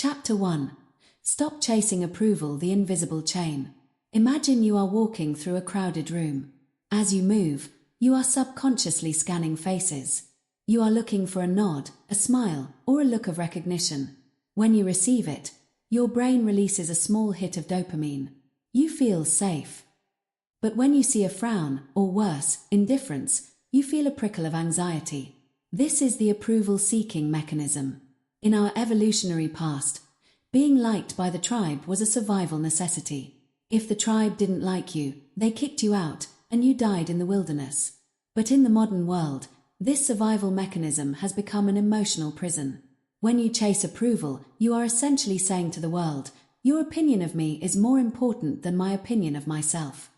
Chapter 1. Stop chasing approval, the invisible chain. Imagine you are walking through a crowded room. As you move, you are subconsciously scanning faces. You are looking for a nod, a smile, or a look of recognition. When you receive it, your brain releases a small hit of dopamine. You feel safe. But when you see a frown, or worse, indifference, you feel a prickle of anxiety. This is the approval-seeking mechanism. In our evolutionary past, being liked by the tribe was a survival necessity. If the tribe didn't like you, they kicked you out, and you died in the wilderness. But in the modern world, this survival mechanism has become an emotional prison. When you chase approval, you are essentially saying to the world, your opinion of me is more important than my opinion of myself.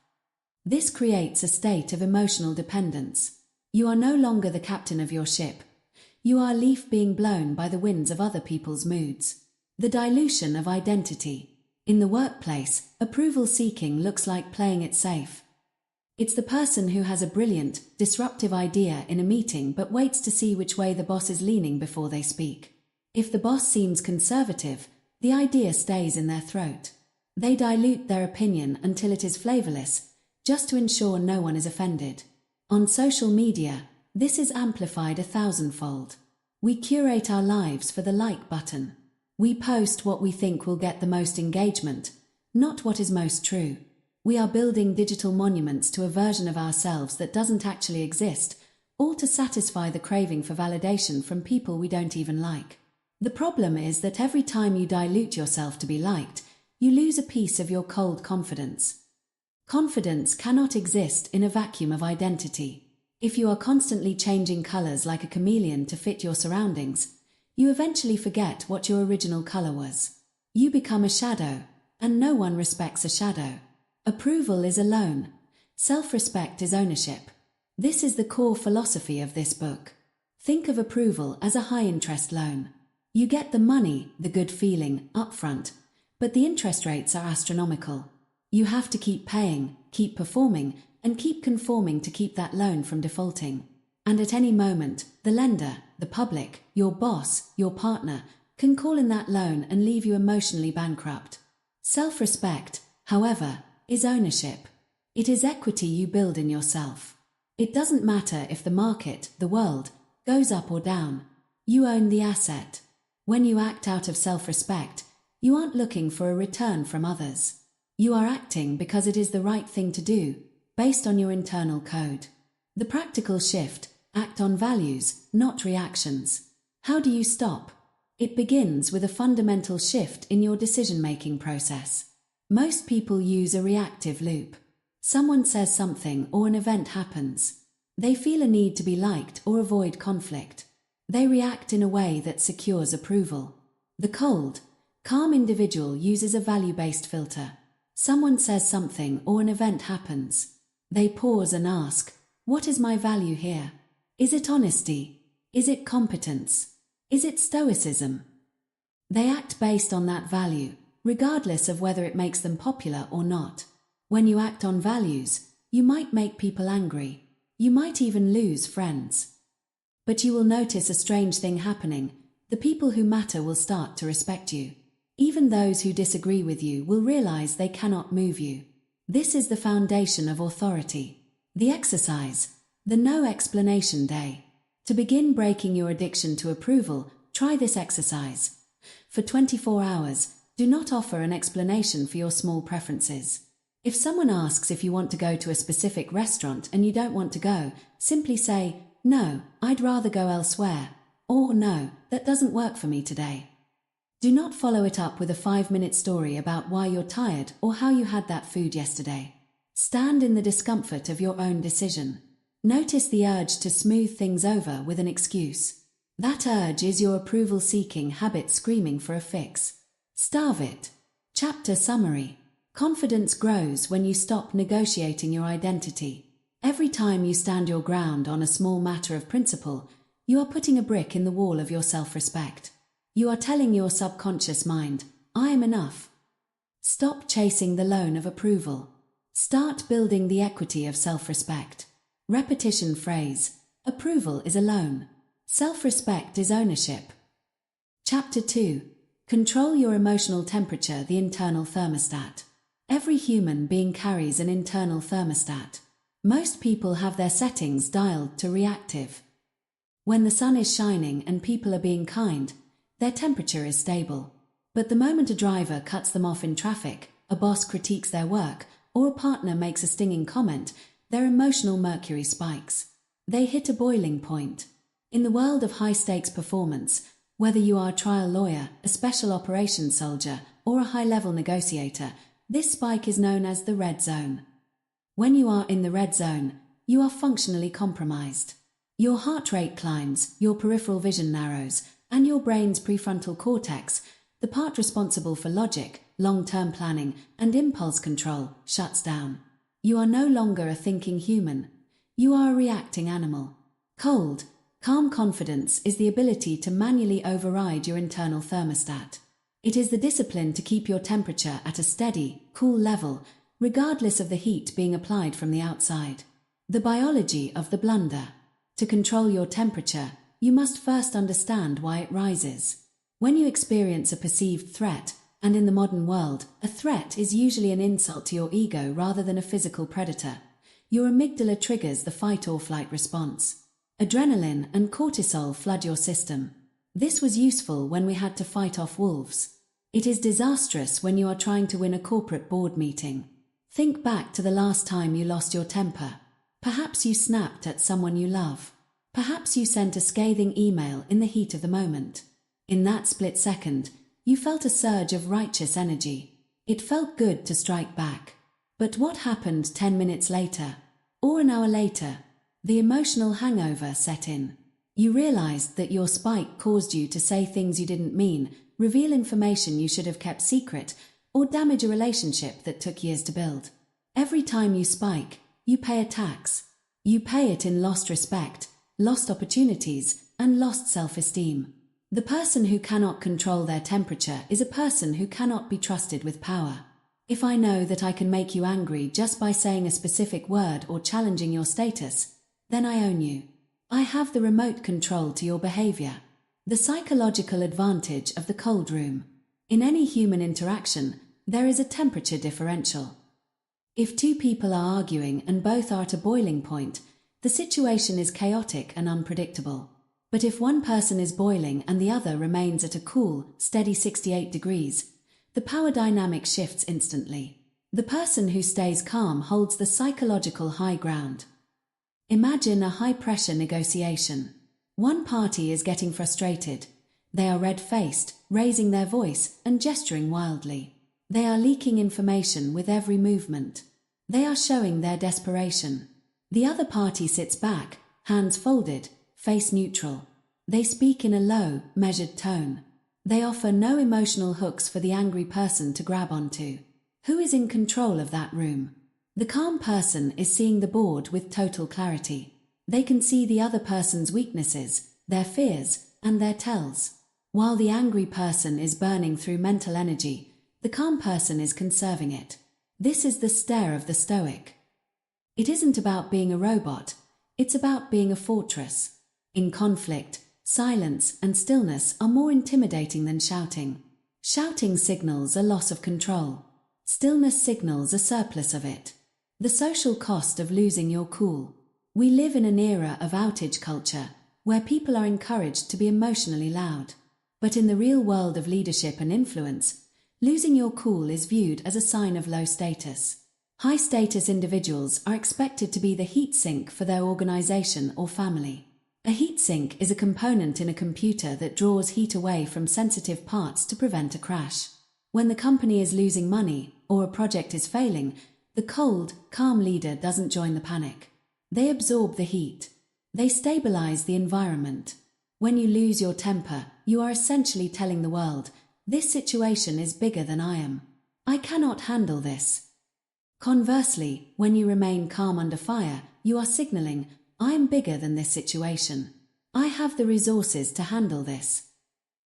This creates a state of emotional dependence. You are no longer the captain of your ship. You are a leaf being blown by the winds of other people's moods. The dilution of identity. In the workplace, approval seeking looks like playing it safe. It's the person who has a brilliant, disruptive idea in a meeting but waits to see which way the boss is leaning before they speak. If the boss seems conservative, the idea stays in their throat. They dilute their opinion until it is flavorless, just to ensure no one is offended. On social media, this is amplified 1,000-fold. We curate our lives for the like button. We post what we think will get the most engagement, not what is most true. We are building digital monuments to a version of ourselves that doesn't actually exist, all to satisfy the craving for validation from people we don't even like. The problem is that every time you dilute yourself to be liked, you lose a piece of your cold confidence. Confidence cannot exist in a vacuum of identity. If you are constantly changing colors like a chameleon to fit your surroundings, you eventually forget what your original color was. You become a shadow, and no one respects a shadow. Approval is a loan. Self-respect is ownership. This is the core philosophy of this book. Think of approval as a high-interest loan. You get the money, the good feeling, upfront, but the interest rates are astronomical. You have to keep paying, keep performing, and keep conforming to keep that loan from defaulting. And at any moment, the lender, the public, your boss, your partner, can call in that loan and leave you emotionally bankrupt. Self-respect, however, is ownership. It is equity you build in yourself. It doesn't matter if the market, the world, goes up or down. You own the asset. When you act out of self-respect, you aren't looking for a return from others. You are acting because it is the right thing to do, based on your internal code. The practical shift: act on values, not reactions. How do you stop? It begins with a fundamental shift in your decision-making process. Most people use a reactive loop. Someone says something or an event happens. They feel a need to be liked or avoid conflict. They react in a way that secures approval. The cold, calm individual uses a value-based filter. Someone says something or an event happens. They pause and ask, what is my value here? Is it honesty? Is it competence? Is it stoicism? They act based on that value, regardless of whether it makes them popular or not. When you act on values, you might make people angry. You might even lose friends. But you will notice a strange thing happening. The people who matter will start to respect you. Even those who disagree with you will realize they cannot move you. This is the foundation of authority. The exercise, the no explanation day. To begin breaking your addiction to approval, try this exercise. For 24 hours, do not offer an explanation for your small preferences. If someone asks if you want to go to a specific restaurant and you don't want to go, simply say, no, I'd rather go elsewhere, or no, that doesn't work for me today. Do not follow it up with a 5-minute story about why you're tired or how you had that food yesterday. Stand in the discomfort of your own decision. Notice the urge to smooth things over with an excuse. That urge is your approval-seeking habit screaming for a fix. Starve it. Chapter summary. Confidence grows when you stop negotiating your identity. Every time you stand your ground on a small matter of principle, you are putting a brick in the wall of your self-respect. You are telling your subconscious mind, I am enough. Stop chasing the loan of approval. Start building the equity of self-respect. Repetition phrase: approval is a loan. Self-respect is ownership. Chapter 2. Control your emotional temperature, the internal thermostat. Every human being carries an internal thermostat. Most people have their settings dialed to reactive. When the sun is shining and people are being kind, their temperature is stable. But the moment a driver cuts them off in traffic, a boss critiques their work, or a partner makes a stinging comment, their emotional mercury spikes. They hit a boiling point. In the world of high-stakes performance, whether you are a trial lawyer, a special operations soldier, or a high-level negotiator, this spike is known as the red zone. When you are in the red zone, you are functionally compromised. Your heart rate climbs, your peripheral vision narrows, and your brain's prefrontal cortex, the part responsible for logic, long-term planning, and impulse control, shuts down. You are no longer a thinking human. You are a reacting animal. Cold, calm confidence is the ability to manually override your internal thermostat. It is the discipline to keep your temperature at a steady, cool level, regardless of the heat being applied from the outside. The biology of the blunder. To control your temperature, you must first understand why it rises. When you experience a perceived threat, and in the modern world, a threat is usually an insult to your ego rather than a physical predator, your amygdala triggers the fight or flight response. Adrenaline and cortisol flood your system. This was useful when we had to fight off wolves. It is disastrous when you are trying to win a corporate board meeting. Think back to the last time you lost your temper. Perhaps you snapped at someone you love. Perhaps you sent a scathing email in the heat of the moment. In that split second, you felt a surge of righteous energy. It felt good to strike back. But what happened 10 minutes later? Or an hour later? The emotional hangover set in. You realized that your spike caused you to say things you didn't mean, reveal information you should have kept secret, or damage a relationship that took years to build. Every time you spike, you pay a tax. You pay it in lost respect, lost opportunities, and lost self-esteem. The person who cannot control their temperature is a person who cannot be trusted with power. If I know that I can make you angry just by saying a specific word or challenging your status, then I own you. I have the remote control to your behavior. The psychological advantage of the cold room. In any human interaction, there is a temperature differential. If two people are arguing and both are at a boiling point, the situation is chaotic and unpredictable. But if one person is boiling and the other remains at a cool, steady 68 degrees, the power dynamic shifts instantly. The person who stays calm holds the psychological high ground. Imagine a high-pressure negotiation. One party is getting frustrated. They are red-faced, raising their voice and gesturing wildly. They are leaking information with every movement. They are showing their desperation. The other party sits back, hands folded, face neutral. They speak in a low, measured tone. They offer no emotional hooks for the angry person to grab onto. Who is in control of that room? The calm person is seeing the board with total clarity. They can see the other person's weaknesses, their fears, and their tells. While the angry person is burning through mental energy, the calm person is conserving it. This is the stare of the Stoic. It isn't about being a robot, it's about being a fortress. In conflict, silence and stillness are more intimidating than shouting. Shouting signals a loss of control. Stillness signals a surplus of it. The social cost of losing your cool. We live in an era of outage culture, where people are encouraged to be emotionally loud. But in the real world of leadership and influence, losing your cool is viewed as a sign of low status. High-status individuals are expected to be the heat sink for their organization or family. A heatsink is a component in a computer that draws heat away from sensitive parts to prevent a crash. When the company is losing money or a project is failing, the cold, calm leader doesn't join the panic. They absorb the heat. They stabilize the environment. When you lose your temper, you are essentially telling the world, this situation is bigger than I am. I cannot handle this. Conversely, when you remain calm under fire, you are signaling, I am bigger than this situation. I have the resources to handle this.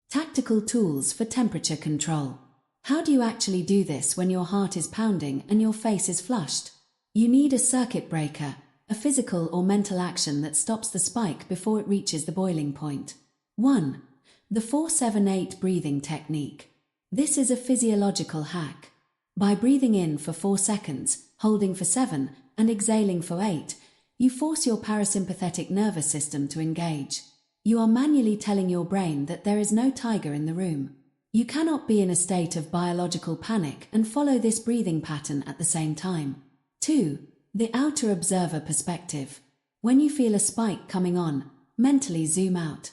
Tactical tools for temperature control. How do you actually do this when your heart is pounding and your face is flushed? You need a circuit breaker, a physical or mental action that stops the spike before it reaches the boiling point. 1. The 4-7-8 breathing technique. This is a physiological hack. By breathing in for 4 seconds, holding for 7, and exhaling for 8, you force your parasympathetic nervous system to engage. You are manually telling your brain that there is no tiger in the room. You cannot be in a state of biological panic and follow this breathing pattern at the same time. 2. The outer observer perspective. When you feel a spike coming on, mentally zoom out.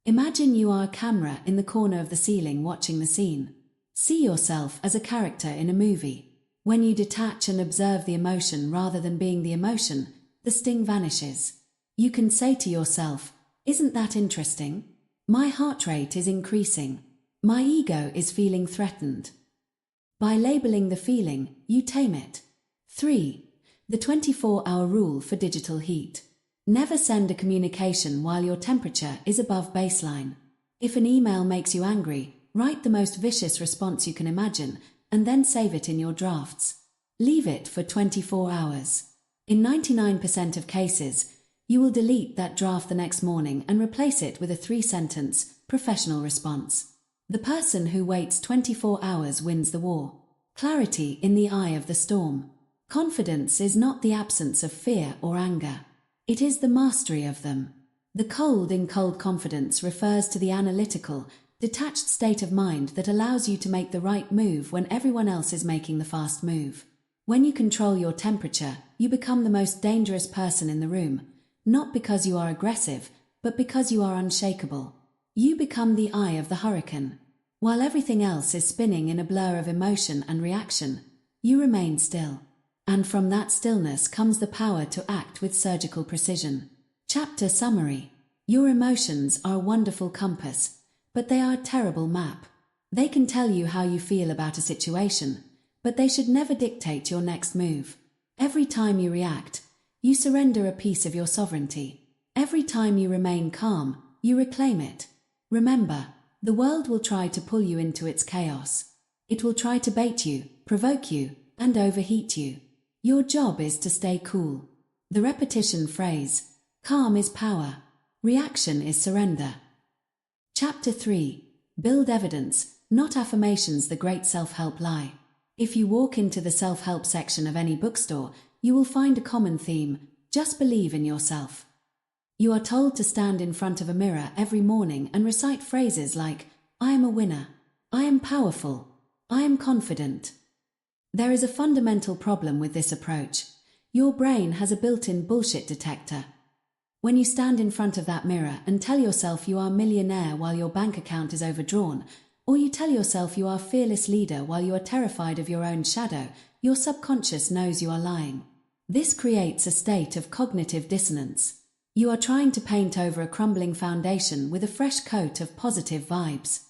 Imagine you are a camera in the corner of the ceiling watching the scene. See yourself as a character in a movie. When you detach and observe the emotion rather than being the emotion, the sting vanishes. You can say to yourself, "Isn't that interesting? My heart rate is increasing. My ego is feeling threatened." By labeling the feeling, you tame it. 3. The 24-hour rule for digital heat. Never send a communication while your temperature is above baseline. If an email makes you angry, write the most vicious response you can imagine, and then save it in your drafts. Leave it for 24 hours. In 99% of cases, you will delete that draft the next morning and replace it with a 3-sentence, professional response. The person who waits 24 hours wins the war. Clarity in the eye of the storm. Confidence is not the absence of fear or anger. It is the mastery of them. The cold in cold confidence refers to the analytical, detached state of mind that allows you to make the right move when everyone else is making the fast move. When you control your temperature, you become the most dangerous person in the room, not because you are aggressive, but because you are unshakable. You become the eye of the hurricane. While everything else is spinning in a blur of emotion and reaction, you remain still. And from that stillness comes the power to act with surgical precision. Chapter summary. Your emotions are a wonderful compass, but they are a terrible map. They can tell you how you feel about a situation, but they should never dictate your next move. Every time you react, you surrender a piece of your sovereignty. Every time you remain calm, you reclaim it. Remember, the world will try to pull you into its chaos. It will try to bait you, provoke you, and overheat you. Your job is to stay cool. The repetition phrase, calm is power, reaction is surrender. Chapter 3. Build evidence, not affirmations. The great self-help lie. If you walk into the self-help section of any bookstore, you will find a common theme: just believe in yourself. You are told to stand in front of a mirror every morning and recite phrases like, "I am a winner," "I am powerful," "I am confident." There is a fundamental problem with this approach. Your brain has a built-in bullshit detector. When you stand in front of that mirror and tell yourself you are a millionaire while your bank account is overdrawn, or you tell yourself you are a fearless leader while you are terrified of your own shadow, your subconscious knows you are lying. This creates a state of cognitive dissonance. You are trying to paint over a crumbling foundation with a fresh coat of positive vibes.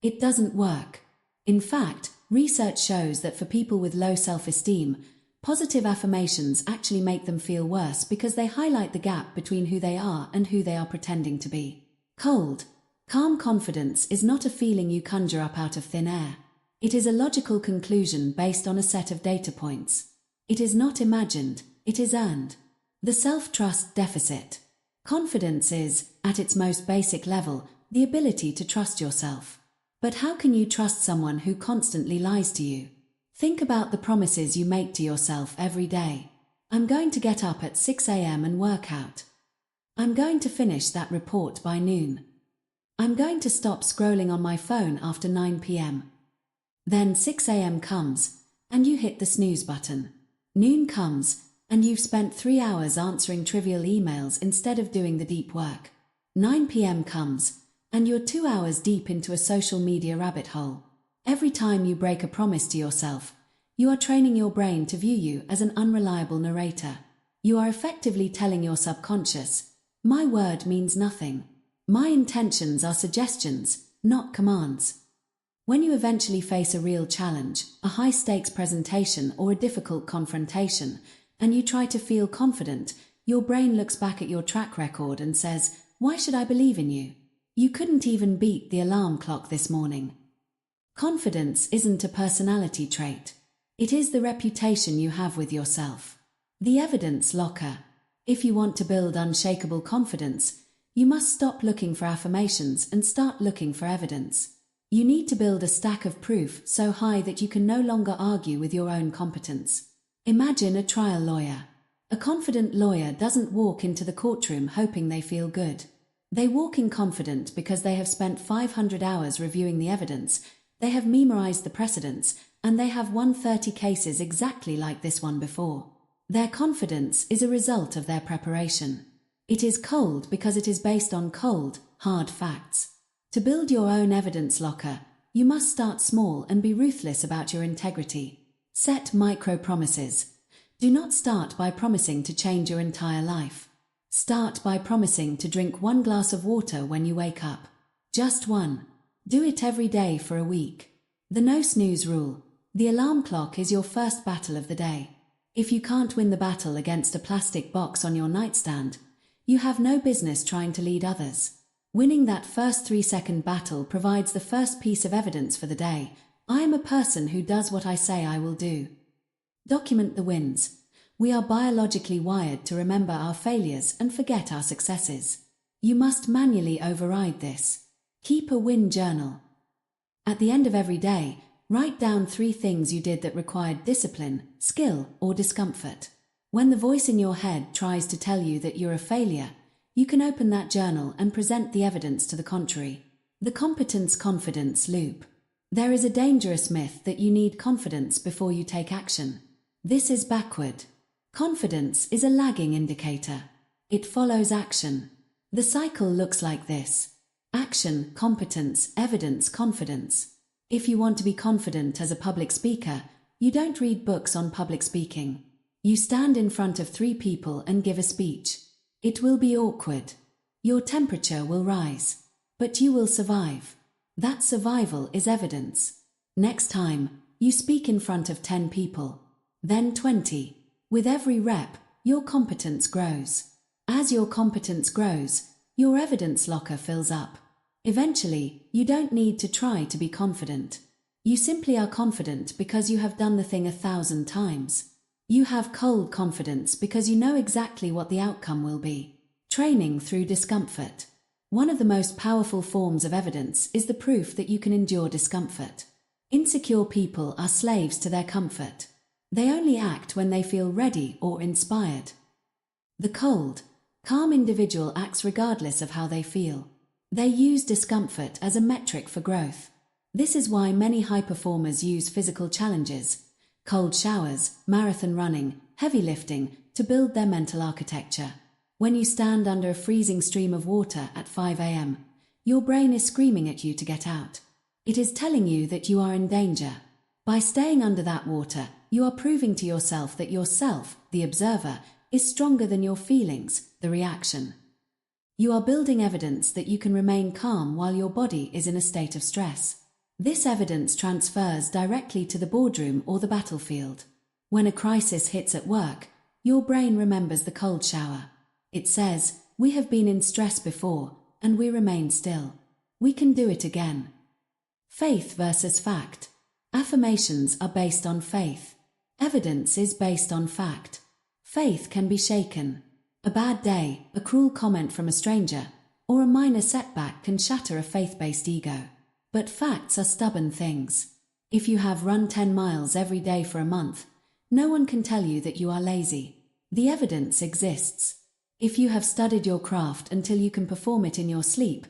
It doesn't work. In fact, research shows that for people with low self-esteem, positive affirmations actually make them feel worse because they highlight the gap between who they are and who they are pretending to be. Cold, calm confidence is not a feeling you conjure up out of thin air. It is a logical conclusion based on a set of data points. It is not imagined, it is earned. The self-trust deficit. Confidence is, at its most basic level, the ability to trust yourself. But how can you trust someone who constantly lies to you? Think about the promises you make to yourself every day. I'm going to get up at 6 a.m. and work out. I'm going to finish that report by noon. I'm going to stop scrolling on my phone after 9 p.m. Then 6 a.m. comes, and you hit the snooze button. Noon comes, and you've spent 3 hours answering trivial emails instead of doing the deep work. 9 p.m. comes, and you're 2 hours deep into a social media rabbit hole. Every time you break a promise to yourself, you are training your brain to view you as an unreliable narrator. You are effectively telling your subconscious, "My word means nothing. My intentions are suggestions, not commands." When you eventually face a real challenge, a high-stakes presentation or a difficult confrontation, and you try to feel confident, your brain looks back at your track record and says, "Why should I believe in you? You couldn't even beat the alarm clock this morning." Confidence isn't a personality trait. It is the reputation you have with yourself. The evidence locker. If you want to build unshakable confidence, You must stop looking for affirmations and start looking for evidence. You need to build a stack of proof so high that you can no longer argue with your own competence. Imagine a trial lawyer. A confident lawyer doesn't walk into the courtroom hoping they feel good. They walk in confident because they have spent 500 hours reviewing the evidence, they have memorized the precedents, and they have won 30 cases exactly like this one before. Their confidence is a result of their preparation. It is cold because it is based on cold, hard facts. To build your own evidence locker, you must start small and be ruthless about your integrity. Set micro-promises. Do not start by promising to change your entire life. Start by promising to drink 1 glass of water when you wake up. Just one. Do it every day for a week. The no snooze rule. The alarm clock is your first battle of the day. If you can't win the battle against a plastic box on your nightstand, you have no business trying to lead others. Winning that first 3-second battle provides the first piece of evidence for the day. I am a person who does what I say I will do. Document the wins. We are biologically wired to remember our failures and forget our successes. You must manually override this. Keep a win journal. At the end of every day, write down 3 things you did that required discipline, skill, or discomfort. When the voice in your head tries to tell you that you're a failure, you can open that journal and present the evidence to the contrary. The competence-confidence loop. There is a dangerous myth that you need confidence before you take action. This is backward. Confidence is a lagging indicator. It follows action. The cycle looks like this. Action, competence, evidence, confidence. If you want to be confident as a public speaker, you don't read books on public speaking. You stand in front of 3 people and give a speech. It will be awkward. Your temperature will rise. But you will survive. That survival is evidence. Next time, you speak in front of 10 people. Then 20. With every rep, your competence grows. As your competence grows, your evidence locker fills up. Eventually, you don't need to try to be confident. You simply are confident because you have done the thing 1,000 times. You have cold confidence because you know exactly what the outcome will be. Training through discomfort. One of the most powerful forms of evidence is the proof that you can endure discomfort. Insecure people are slaves to their comfort. They only act when they feel ready or inspired. The cold, calm individual acts regardless of how they feel. They use discomfort as a metric for growth. This is why many high performers use physical challenges, cold showers, marathon running, heavy lifting, to build their mental architecture. When you stand under a freezing stream of water at 5 a.m., your brain is screaming at you to get out. It is telling you that you are in danger. By staying under that water, you are proving to yourself that yourself, the observer, is stronger than your feelings, the reaction. You are building evidence that you can remain calm while your body is in a state of stress. This evidence transfers directly to the boardroom or the battlefield. When a crisis hits at work, your brain remembers the cold shower. It says, "We have been in stress before, and we remain still. We can do it again." Faith versus fact. Affirmations are based on faith. Evidence is based on fact. Faith can be shaken. A bad day, a cruel comment from a stranger, or a minor setback can shatter a faith-based ego. But facts are stubborn things. If you have run 10 miles every day for a month, no one can tell you that you are lazy. The evidence exists. If you have studied your craft until you can perform it in your sleep,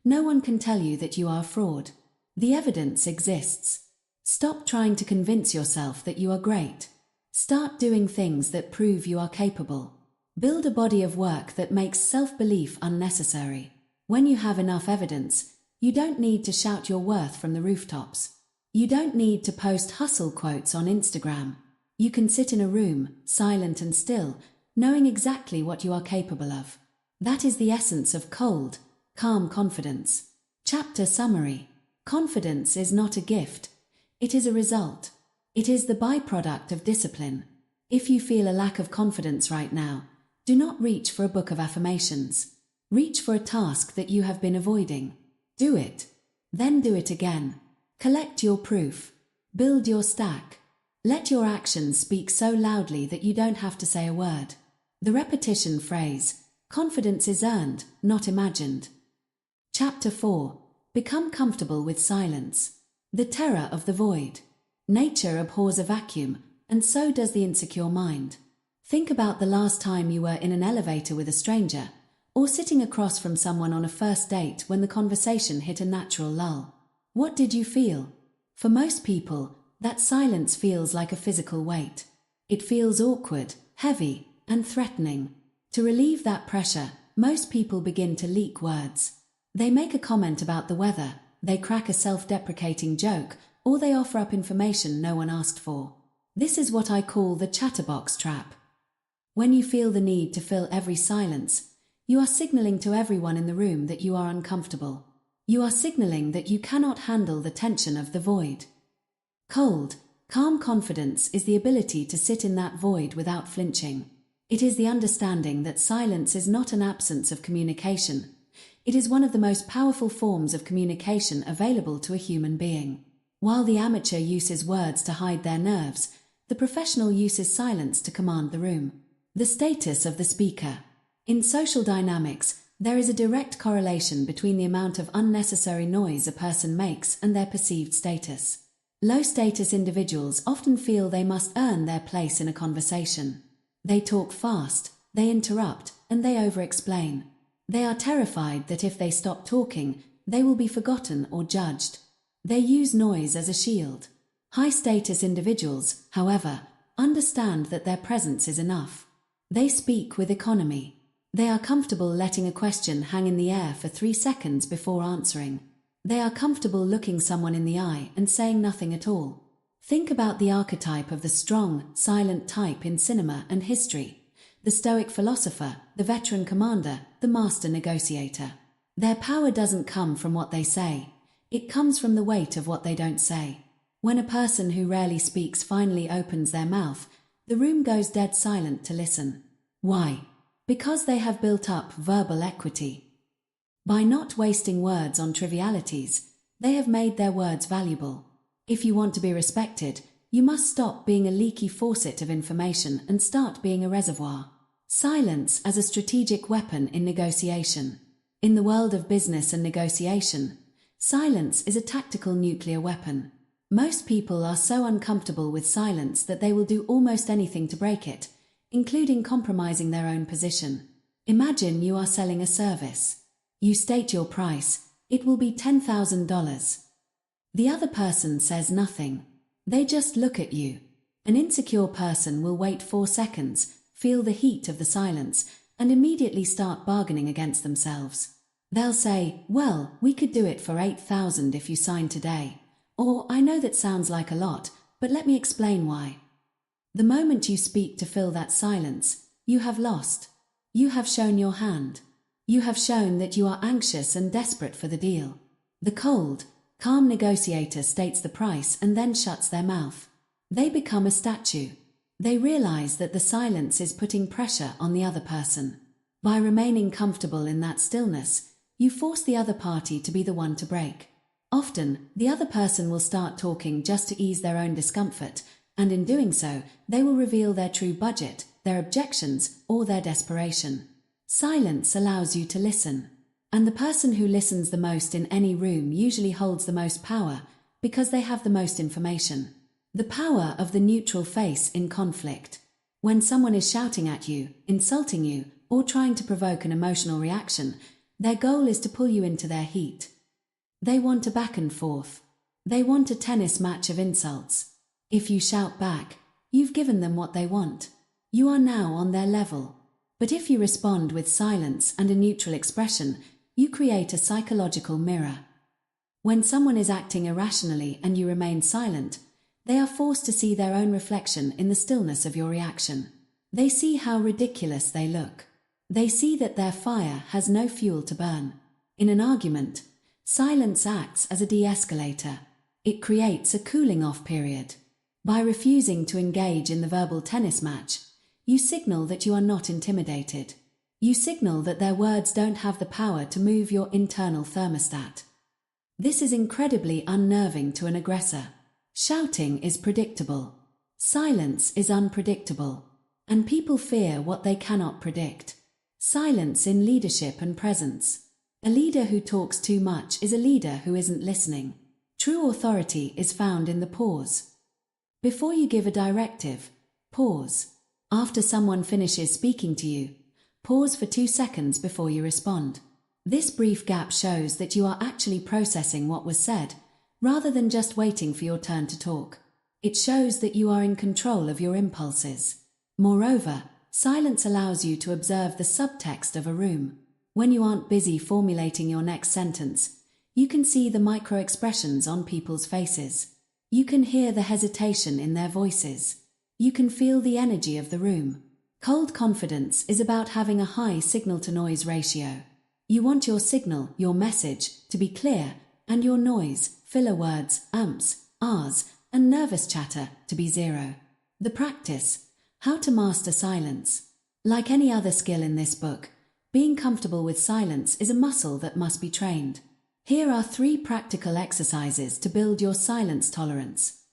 no one can tell you that you are a fraud. The evidence exists. Stop trying to convince yourself that you are great. Start doing things that prove you are capable. Build a body of work that makes self-belief unnecessary. When you have enough evidence, you don't need to shout your worth from the rooftops. You don't need to post hustle quotes on Instagram. You can sit in a room, silent and still, knowing exactly what you are capable of. That is the essence of cold, calm confidence. Chapter summary. Confidence is not a gift. It is a result. It is the byproduct of discipline. If you feel a lack of confidence right now, do not reach for a book of affirmations. Reach for a task that you have been avoiding. Do it. Then do it again. Collect your proof. Build your stack. Let your actions speak so loudly that you don't have to say a word. The repetition phrase, Confidence is earned, not imagined. Chapter 4. Become comfortable with silence. The terror of the void. Nature abhors a vacuum, and so does the insecure mind. Think about the last time you were in an elevator with a stranger, or sitting across from someone on a first date when the conversation hit a natural lull. What did you feel? For most people, that silence feels like a physical weight. It feels awkward, heavy, and threatening. To relieve that pressure, most people begin to leak words. They make a comment about the weather, they crack a self-deprecating joke, or they offer up information no one asked for. This is what I call the chatterbox trap. When you feel the need to fill every silence, you are signaling to everyone in the room that you are uncomfortable. You are signaling that you cannot handle the tension of the void. Cold, calm confidence is the ability to sit in that void without flinching. It is the understanding that silence is not an absence of communication. It is one of the most powerful forms of communication available to a human being. While the amateur uses words to hide their nerves, the professional uses silence to command the room. The status of the speaker. In social dynamics, there is a direct correlation between the amount of unnecessary noise a person makes and their perceived status. Low-status individuals often feel they must earn their place in a conversation. They talk fast, they interrupt, and they over-explain. They are terrified that if they stop talking, they will be forgotten or judged. They use noise as a shield. High-status individuals, however, understand that their presence is enough. They speak with economy. They are comfortable letting a question hang in the air for 3 seconds before answering. They are comfortable looking someone in the eye and saying nothing at all. Think about the archetype of the strong, silent type in cinema and history. The stoic philosopher, the veteran commander, the master negotiator. Their power doesn't come from what they say. It comes from the weight of what they don't say. When a person who rarely speaks finally opens their mouth, the room goes dead silent to listen. Why? Because they have built up verbal equity. By not wasting words on trivialities, they have made their words valuable. If you want to be respected, you must stop being a leaky faucet of information and start being a reservoir. Silence as a strategic weapon in negotiation. In the world of business and negotiation, silence is a tactical nuclear weapon. Most people are so uncomfortable with silence that they will do almost anything to break it, including compromising their own position. Imagine you are selling a service. You state your price, it will be $10,000. The other person says nothing. They just look at you. An insecure person will wait 4 seconds, feel the heat of the silence, and immediately start bargaining against themselves. They'll say, well, we could do it for $8,000 if you sign today. Or, I know that sounds like a lot, but let me explain why. The moment you speak to fill that silence, you have lost. You have shown your hand. You have shown that you are anxious and desperate for the deal. The cold, calm negotiator states the price and then shuts their mouth. They become a statue. They realize that the silence is putting pressure on the other person. By remaining comfortable in that stillness, you force the other party to be the one to break. Often, the other person will start talking just to ease their own discomfort, and in doing so, they will reveal their true budget, their objections, or their desperation. Silence allows you to listen. And the person who listens the most in any room usually holds the most power, because they have the most information. The power of the neutral face in conflict. When someone is shouting at you, insulting you, or trying to provoke an emotional reaction, their goal is to pull you into their heat. They want a back and forth. They want a tennis match of insults. If you shout back, you've given them what they want. You are now on their level. But if you respond with silence and a neutral expression, you create a psychological mirror. When someone is acting irrationally and you remain silent, they are forced to see their own reflection in the stillness of your reaction. They see how ridiculous they look. They see that their fire has no fuel to burn. In an argument, silence acts as a de-escalator. It creates a cooling-off period. By refusing to engage in the verbal tennis match, you signal that you are not intimidated. You signal that their words don't have the power to move your internal thermostat. This is incredibly unnerving to an aggressor. Shouting is predictable. Silence is unpredictable. And people fear what they cannot predict. Silence in leadership and presence. A leader who talks too much is a leader who isn't listening. True authority is found in the pause. Before you give a directive, pause. After someone finishes speaking to you, pause for 2 seconds before you respond. This brief gap shows that you are actually processing what was said, rather than just waiting for your turn to talk. It shows that you are in control of your impulses. Moreover, silence allows you to observe the subtext of a room. When you aren't busy formulating your next sentence, you can see the micro-expressions on people's faces. You can hear the hesitation in their voices. You can feel the energy of the room. Cold confidence is about having a high signal-to-noise ratio. You want your signal, your message, to be clear, and your noise, filler words, ums, ahs, and nervous chatter, to be zero. The practice. How to master silence. Like any other skill in this book, being comfortable with silence is a muscle that must be trained. Here are 3 practical exercises to build your silence tolerance.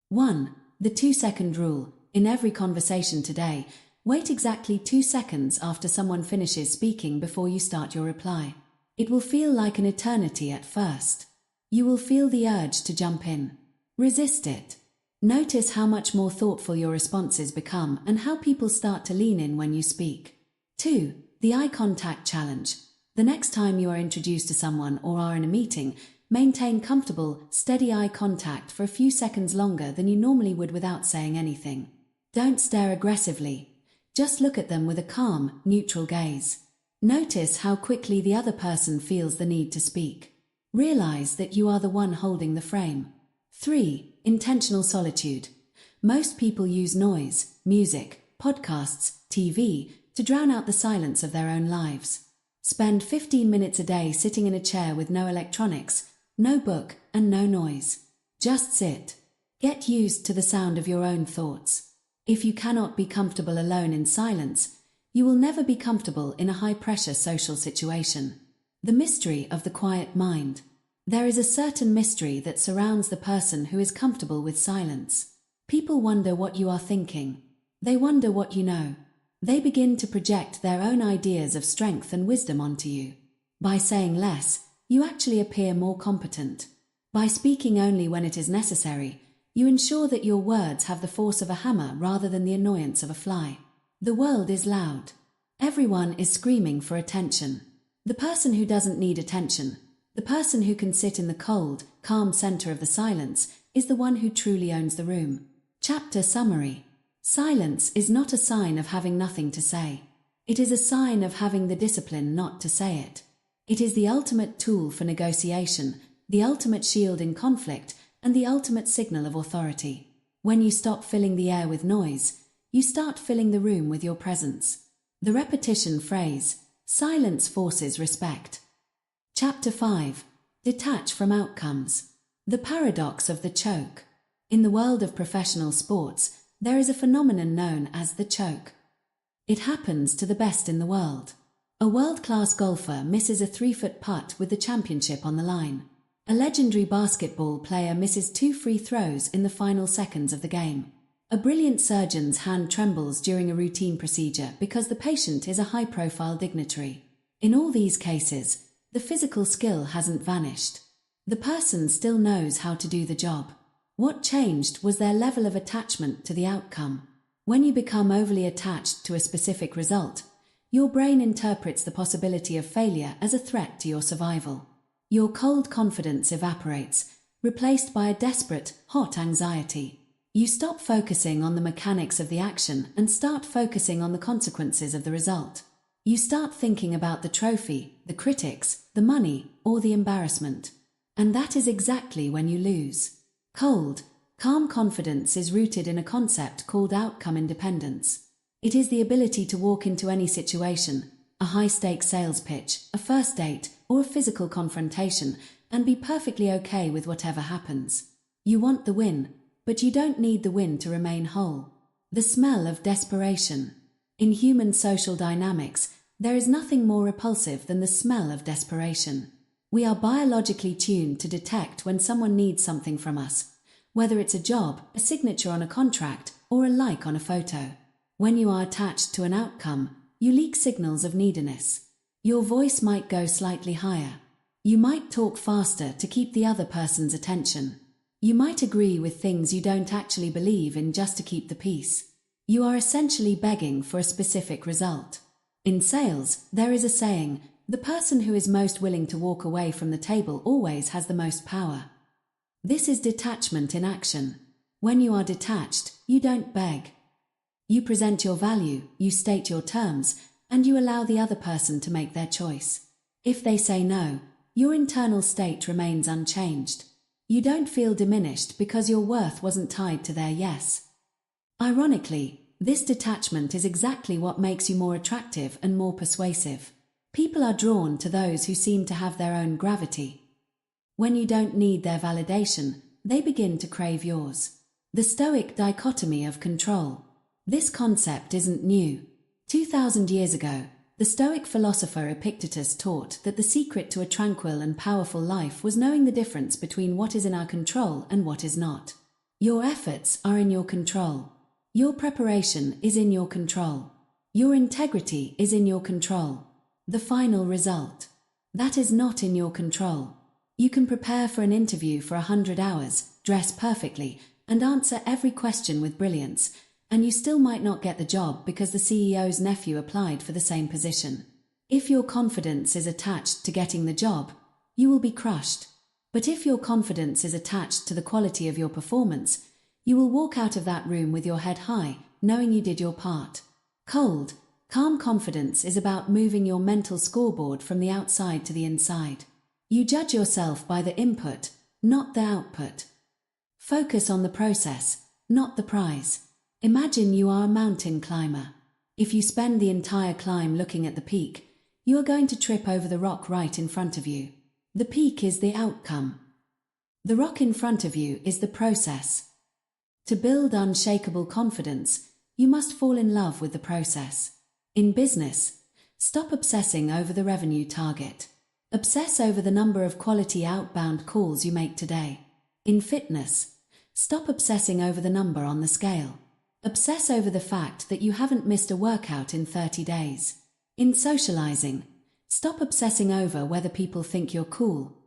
1. The 2-second rule. In every conversation today, wait exactly 2 seconds after someone finishes speaking before you start your reply. It will feel like an eternity at first. You will feel the urge to jump in. Resist it. Notice how much more thoughtful your responses become and how people start to lean in when you speak. 2. The eye contact challenge. The next time you are introduced to someone or are in a meeting, maintain comfortable, steady eye contact for a few seconds longer than you normally would without saying anything. Don't stare aggressively. Just look at them with a calm, neutral gaze. Notice how quickly the other person feels the need to speak. Realize that you are the one holding the frame. 3. Intentional solitude. Most people use noise, music, podcasts, TV, to drown out the silence of their own lives. Spend 15 minutes a day sitting in a chair with no electronics, no book, and no noise. Just sit. Get used to the sound of your own thoughts. If you cannot be comfortable alone in silence, you will never be comfortable in a high-pressure social situation. The mystery of the quiet mind. There is a certain mystery that surrounds the person who is comfortable with silence. People wonder what you are thinking. They wonder what you know. They begin to project their own ideas of strength and wisdom onto you. By saying less, you actually appear more competent. By speaking only when it is necessary, you ensure that your words have the force of a hammer rather than the annoyance of a fly. The world is loud. Everyone is screaming for attention. The person who doesn't need attention, the person who can sit in the cold, calm center of the silence, is the one who truly owns the room. Chapter summary. Silence is not a sign of having nothing to say. It is a sign of having the discipline not to say it. It is the ultimate tool for negotiation, the ultimate shield in conflict, and the ultimate signal of authority. When you stop filling the air with noise, you start filling the room with your presence. The repetition phrase, silence forces respect. Chapter 5. Detach from outcomes. The paradox of the choke. In the world of professional sports, there is a phenomenon known as the choke. It happens to the best in the world. A world-class golfer misses a 3-foot putt with the championship on the line. A legendary basketball player misses 2 free throws in the final seconds of the game. A brilliant surgeon's hand trembles during a routine procedure because the patient is a high-profile dignitary. In all these cases, the physical skill hasn't vanished. The person still knows how to do the job. What changed was their level of attachment to the outcome. When you become overly attached to a specific result, your brain interprets the possibility of failure as a threat to your survival. Your cold confidence evaporates, replaced by a desperate, hot anxiety. You stop focusing on the mechanics of the action and start focusing on the consequences of the result. You start thinking about the trophy, the critics, the money, or the embarrassment. And that is exactly when you lose. Cold, calm confidence is rooted in a concept called outcome independence. It is the ability to walk into any situation, a high-stakes sales pitch, a first date, or a physical confrontation, and be perfectly okay with whatever happens. You want the win, but you don't need the win to remain whole. The smell of desperation. In human social dynamics, there is nothing more repulsive than the smell of desperation. We are biologically tuned to detect when someone needs something from us, whether it's a job, a signature on a contract, or a like on a photo. When you are attached to an outcome, you leak signals of neediness. Your voice might go slightly higher. You might talk faster to keep the other person's attention. You might agree with things you don't actually believe in just to keep the peace. You are essentially begging for a specific result. In sales, there is a saying, the person who is most willing to walk away from the table always has the most power. This is detachment in action. When you are detached, you don't beg. You present your value, you state your terms, and you allow the other person to make their choice. If they say no, your internal state remains unchanged. You don't feel diminished because your worth wasn't tied to their yes. Ironically, this detachment is exactly what makes you more attractive and more persuasive. People are drawn to those who seem to have their own gravity. When you don't need their validation, they begin to crave yours. The Stoic dichotomy of control. This concept isn't new. 2,000 years ago, the Stoic philosopher Epictetus taught that the secret to a tranquil and powerful life was knowing the difference between what is in our control and what is not. Your efforts are in your control. Your preparation is in your control. Your integrity is in your control. The final result. That is not in your control. You can prepare for an interview for 100 hours, dress perfectly, and answer every question with brilliance, and you still might not get the job because the CEO's nephew applied for the same position. If your confidence is attached to getting the job, you will be crushed. But if your confidence is attached to the quality of your performance, you will walk out of that room with your head high, knowing you did your part. Cold, calm confidence is about moving your mental scoreboard from the outside to the inside. You judge yourself by the input, not the output. Focus on the process, not the prize. Imagine you are a mountain climber. If you spend the entire climb looking at the peak, you are going to trip over the rock right in front of you. The peak is the outcome. The rock in front of you is the process. To build unshakable confidence, you must fall in love with the process. In business, stop obsessing over the revenue target. Obsess over the number of quality outbound calls you make today. In fitness, stop obsessing over the number on the scale. Obsess over the fact that you haven't missed a workout in 30 days. In socializing, stop obsessing over whether people think you're cool.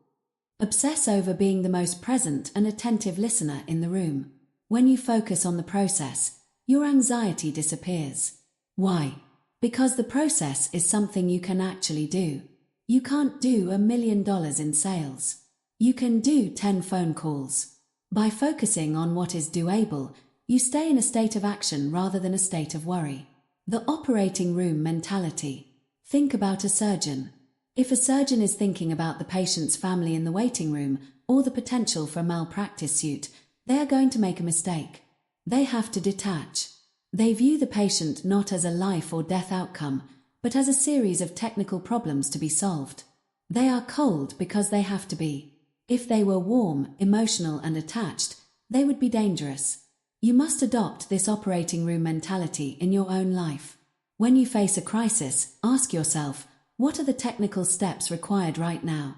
Obsess over being the most present and attentive listener in the room. When you focus on the process, your anxiety disappears. Why? Because the process is something you can actually do. You can't do $1 million in sales. You can do 10 phone calls. By focusing on what is doable, you stay in a state of action rather than a state of worry. The operating room mentality. Think about a surgeon. If a surgeon is thinking about the patient's family in the waiting room or the potential for a malpractice suit, they are going to make a mistake. They have to detach. They view the patient not as a life or death outcome, but as a series of technical problems to be solved. They are cold because they have to be. If they were warm, emotional, and attached, they would be dangerous. You must adopt this operating room mentality in your own life. When you face a crisis, ask yourself, what are the technical steps required right now?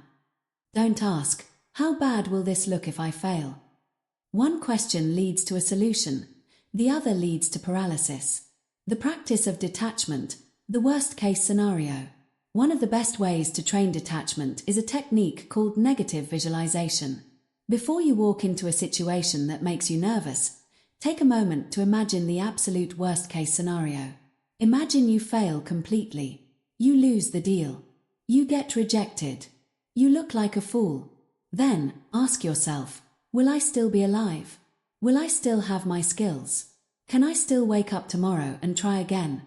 Don't ask, how bad will this look if I fail? One question leads to a solution, the other leads to paralysis. The practice of detachment, the worst-case scenario. One of the best ways to train detachment is a technique called negative visualization. Before you walk into a situation that makes you nervous, take a moment to imagine the absolute worst-case scenario. Imagine you fail completely. You lose the deal. You get rejected. You look like a fool. Then, ask yourself, will I still be alive? Will I still have my skills? Can I still wake up tomorrow and try again?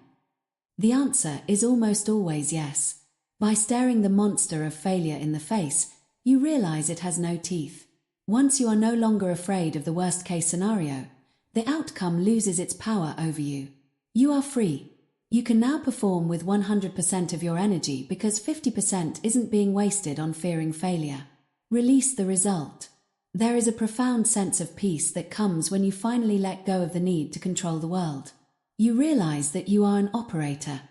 The answer is almost always yes. By staring the monster of failure in the face, you realize it has no teeth. Once you are no longer afraid of the worst-case scenario, the outcome loses its power over you. You are free. You can now perform with 100% of your energy because 50% isn't being wasted on fearing failure. Release the result. There is a profound sense of peace that comes when you finally let go of the need to control the world. You realize that you are an operator.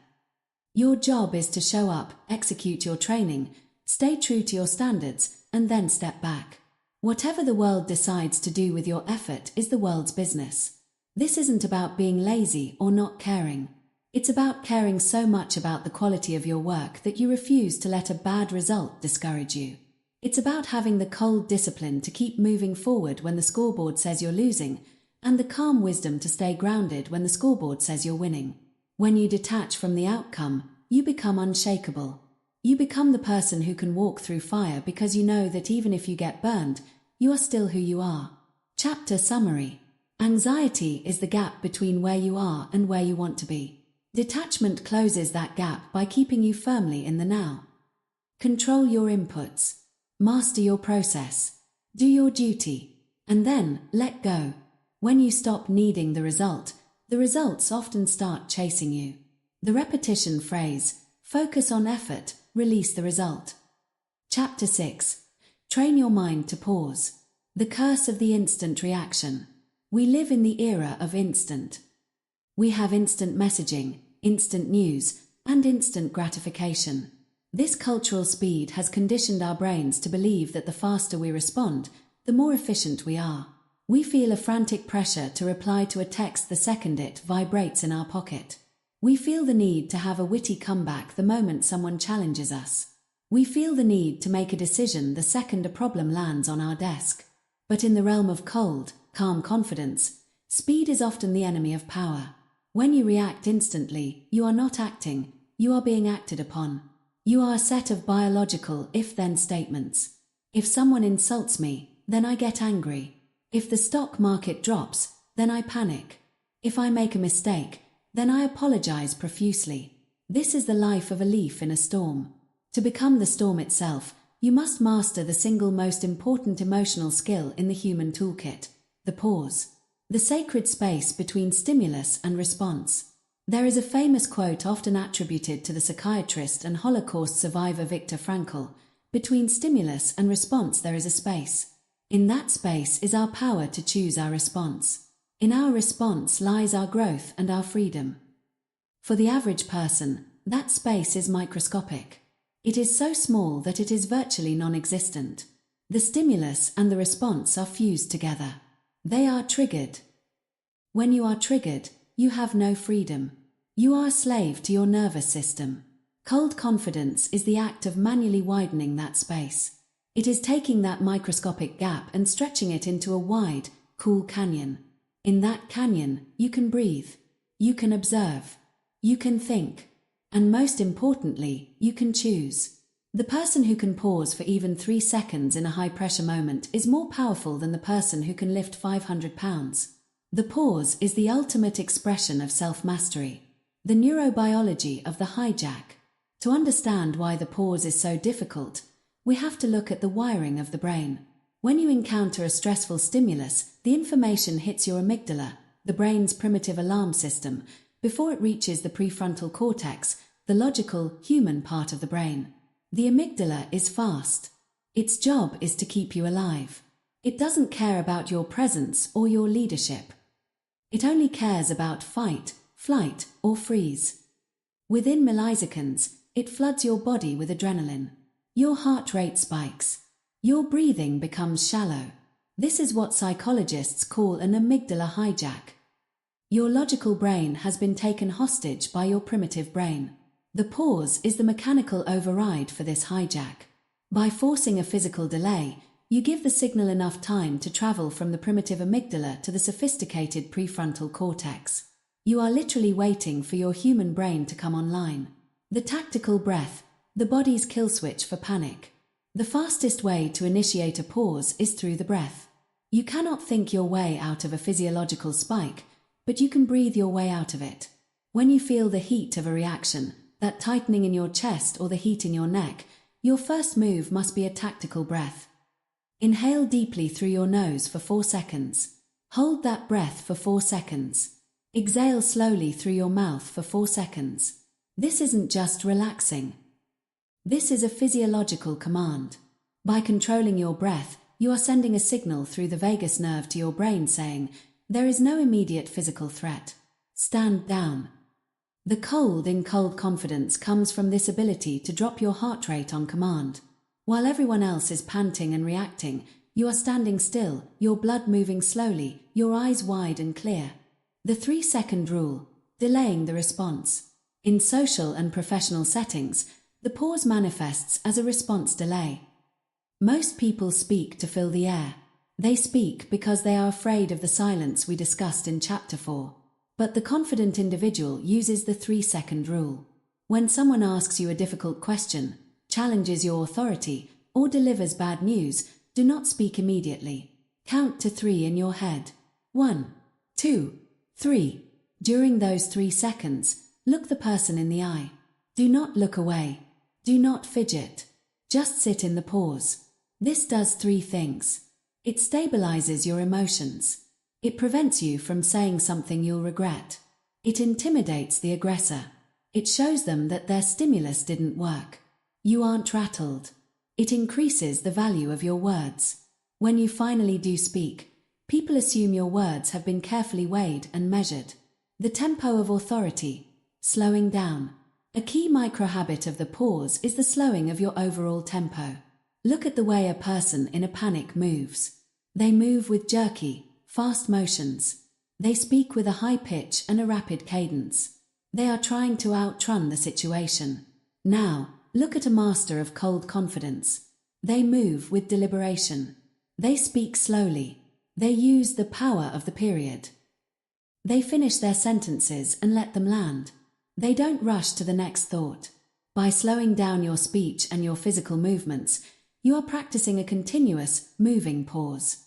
Your job is to show up, execute your training, stay true to your standards, and then step back. Whatever the world decides to do with your effort is the world's business. This isn't about being lazy or not caring. It's about caring so much about the quality of your work that you refuse to let a bad result discourage you. It's about having the cold discipline to keep moving forward when the scoreboard says you're losing, and the calm wisdom to stay grounded when the scoreboard says you're winning. When you detach from the outcome, you become unshakable. You become the person who can walk through fire because you know that even if you get burned, you are still who you are. Chapter summary. Anxiety is the gap between where you are and where you want to be. Detachment closes that gap by keeping you firmly in the now. Control your inputs. Master your process. Do your duty. And then, let go. When you stop needing the results often start chasing you. The repetition phrase, focus on effort, release the result. Chapter 6. Train your mind to pause. The curse of the instant reaction. We live in the era of instant. We have instant messaging, instant news, and instant gratification. This cultural speed has conditioned our brains to believe that the faster we respond, the more efficient we are. We feel a frantic pressure to reply to a text the second it vibrates in our pocket. We feel the need to have a witty comeback the moment someone challenges us. We feel the need to make a decision the second a problem lands on our desk. But in the realm of cold, calm confidence, speed is often the enemy of power. When you react instantly, you are not acting, you are being acted upon. You are a set of biological if-then statements. If someone insults me, then I get angry. If the stock market drops, then I panic. If I make a mistake, then I apologize profusely. This is the life of a leaf in a storm. To become the storm itself, you must master the single most important emotional skill in the human toolkit, the pause. The sacred space between stimulus and response. There is a famous quote often attributed to the psychiatrist and Holocaust survivor Viktor Frankl, between stimulus and response there is a space. In that space is our power to choose our response. In our response lies our growth and our freedom. For the average person, that space is microscopic. It is so small that it is virtually non-existent. The stimulus and the response are fused together. They are triggered. When you are triggered, you have no freedom. You are a slave to your nervous system. Cold confidence is the act of manually widening that space. It is taking that microscopic gap and stretching it into a wide, cool canyon. In that canyon, you can breathe. You can observe. You can think. And most importantly, you can choose. The person who can pause for even 3 seconds in a high-pressure moment is more powerful than the person who can lift 500 pounds. The pause is the ultimate expression of self-mastery. The neurobiology of the hijack. To understand why the pause is so difficult, we have to look at the wiring of the brain. When you encounter a stressful stimulus, the information hits your amygdala, the brain's primitive alarm system, before it reaches the prefrontal cortex, the logical, human part of the brain. The amygdala is fast. Its job is to keep you alive. It doesn't care about your presence or your leadership. It only cares about fight, flight, or freeze. Within milliseconds, it floods your body with adrenaline. Your heart rate spikes. Your breathing becomes shallow. This is what psychologists call an amygdala hijack. Your logical brain has been taken hostage by your primitive brain. The pause is the mechanical override for this hijack. By forcing a physical delay, you give the signal enough time to travel from the primitive amygdala to the sophisticated prefrontal cortex. You are literally waiting for your human brain to come online. The tactical breath, the body's kill switch for panic. The fastest way to initiate a pause is through the breath. You cannot think your way out of a physiological spike, but you can breathe your way out of it. When you feel the heat of a reaction, that tightening in your chest or the heat in your neck, your first move must be a tactical breath. Inhale deeply through your nose for 4 seconds. Hold that breath for 4 seconds. Exhale slowly through your mouth for 4 seconds. This isn't just relaxing. This is a physiological command. By controlling your breath, you are sending a signal through the vagus nerve to your brain saying, there is no immediate physical threat. Stand down. The cold in cold confidence comes from this ability to drop your heart rate on command. While everyone else is panting and reacting, you are standing still, your blood moving slowly, your eyes wide and clear. The 3-second rule. delaying the response. In social and professional settings, the pause manifests as a response delay. Most people speak to fill the air. They speak because they are afraid of the silence we discussed in Chapter 4. But the confident individual uses the 3-second rule. When someone asks you a difficult question, challenges your authority, or delivers bad news, do not speak immediately. Count to 3 in your head. 1, 2, 3. During those 3 seconds, look the person in the eye. Do not look away. Do not fidget. Just sit in the pause. This does 3 things. It stabilizes your emotions. It prevents you from saying something you'll regret. It intimidates the aggressor. It shows them that their stimulus didn't work. You aren't rattled. It increases the value of your words. When you finally do speak, people assume your words have been carefully weighed and measured. The tempo of authority, slowing down. A key micro-habit of the pause is the slowing of your overall tempo. Look at the way a person in a panic moves. They move with jerky, fast motions. They speak with a high pitch and a rapid cadence. They are trying to outrun the situation. Now, look at a master of cold confidence. They move with deliberation. They speak slowly. They use the power of the period. They finish their sentences and let them land. They don't rush to the next thought. By slowing down your speech and your physical movements, you are practicing a continuous, moving pause.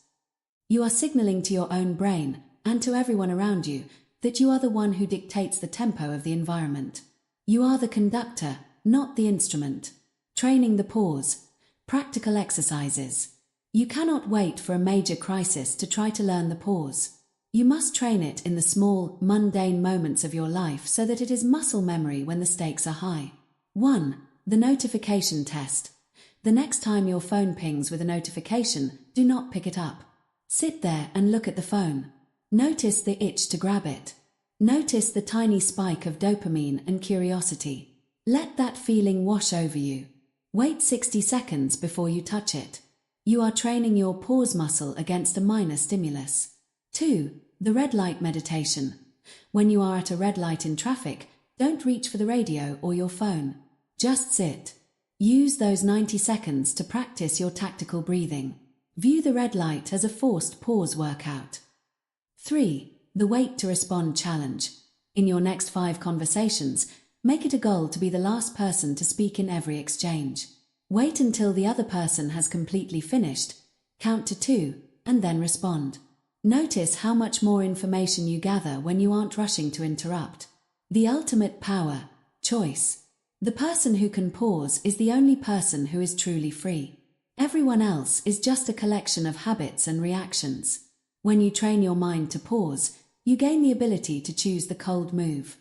You are signaling to your own brain, and to everyone around you, that you are the one who dictates the tempo of the environment. You are the conductor, not the instrument. Training the pause. Practical exercises. You cannot wait for a major crisis to try to learn the pause. You must train it in the small, mundane moments of your life so that it is muscle memory when the stakes are high. 1. The notification test. The next time your phone pings with a notification, do not pick it up. Sit there and look at the phone. Notice the itch to grab it. Notice the tiny spike of dopamine and curiosity. Let that feeling wash over you. Wait 60 seconds before you touch it. You are training your pause muscle against a minor stimulus. 2. The red light meditation. When you are at a red light in traffic, don't reach for the radio or your phone. Just sit. Use those 90 seconds to practice your tactical breathing. View the red light as a forced pause workout. 3. The wait to respond challenge. In your next 5 conversations, make it a goal to be the last person to speak in every exchange. Wait until the other person has completely finished, count to 2, and then respond. Notice how much more information you gather when you aren't rushing to interrupt. The ultimate power, choice. The person who can pause is the only person who is truly free. Everyone else is just a collection of habits and reactions. When you train your mind to pause, you gain the ability to choose the cold move.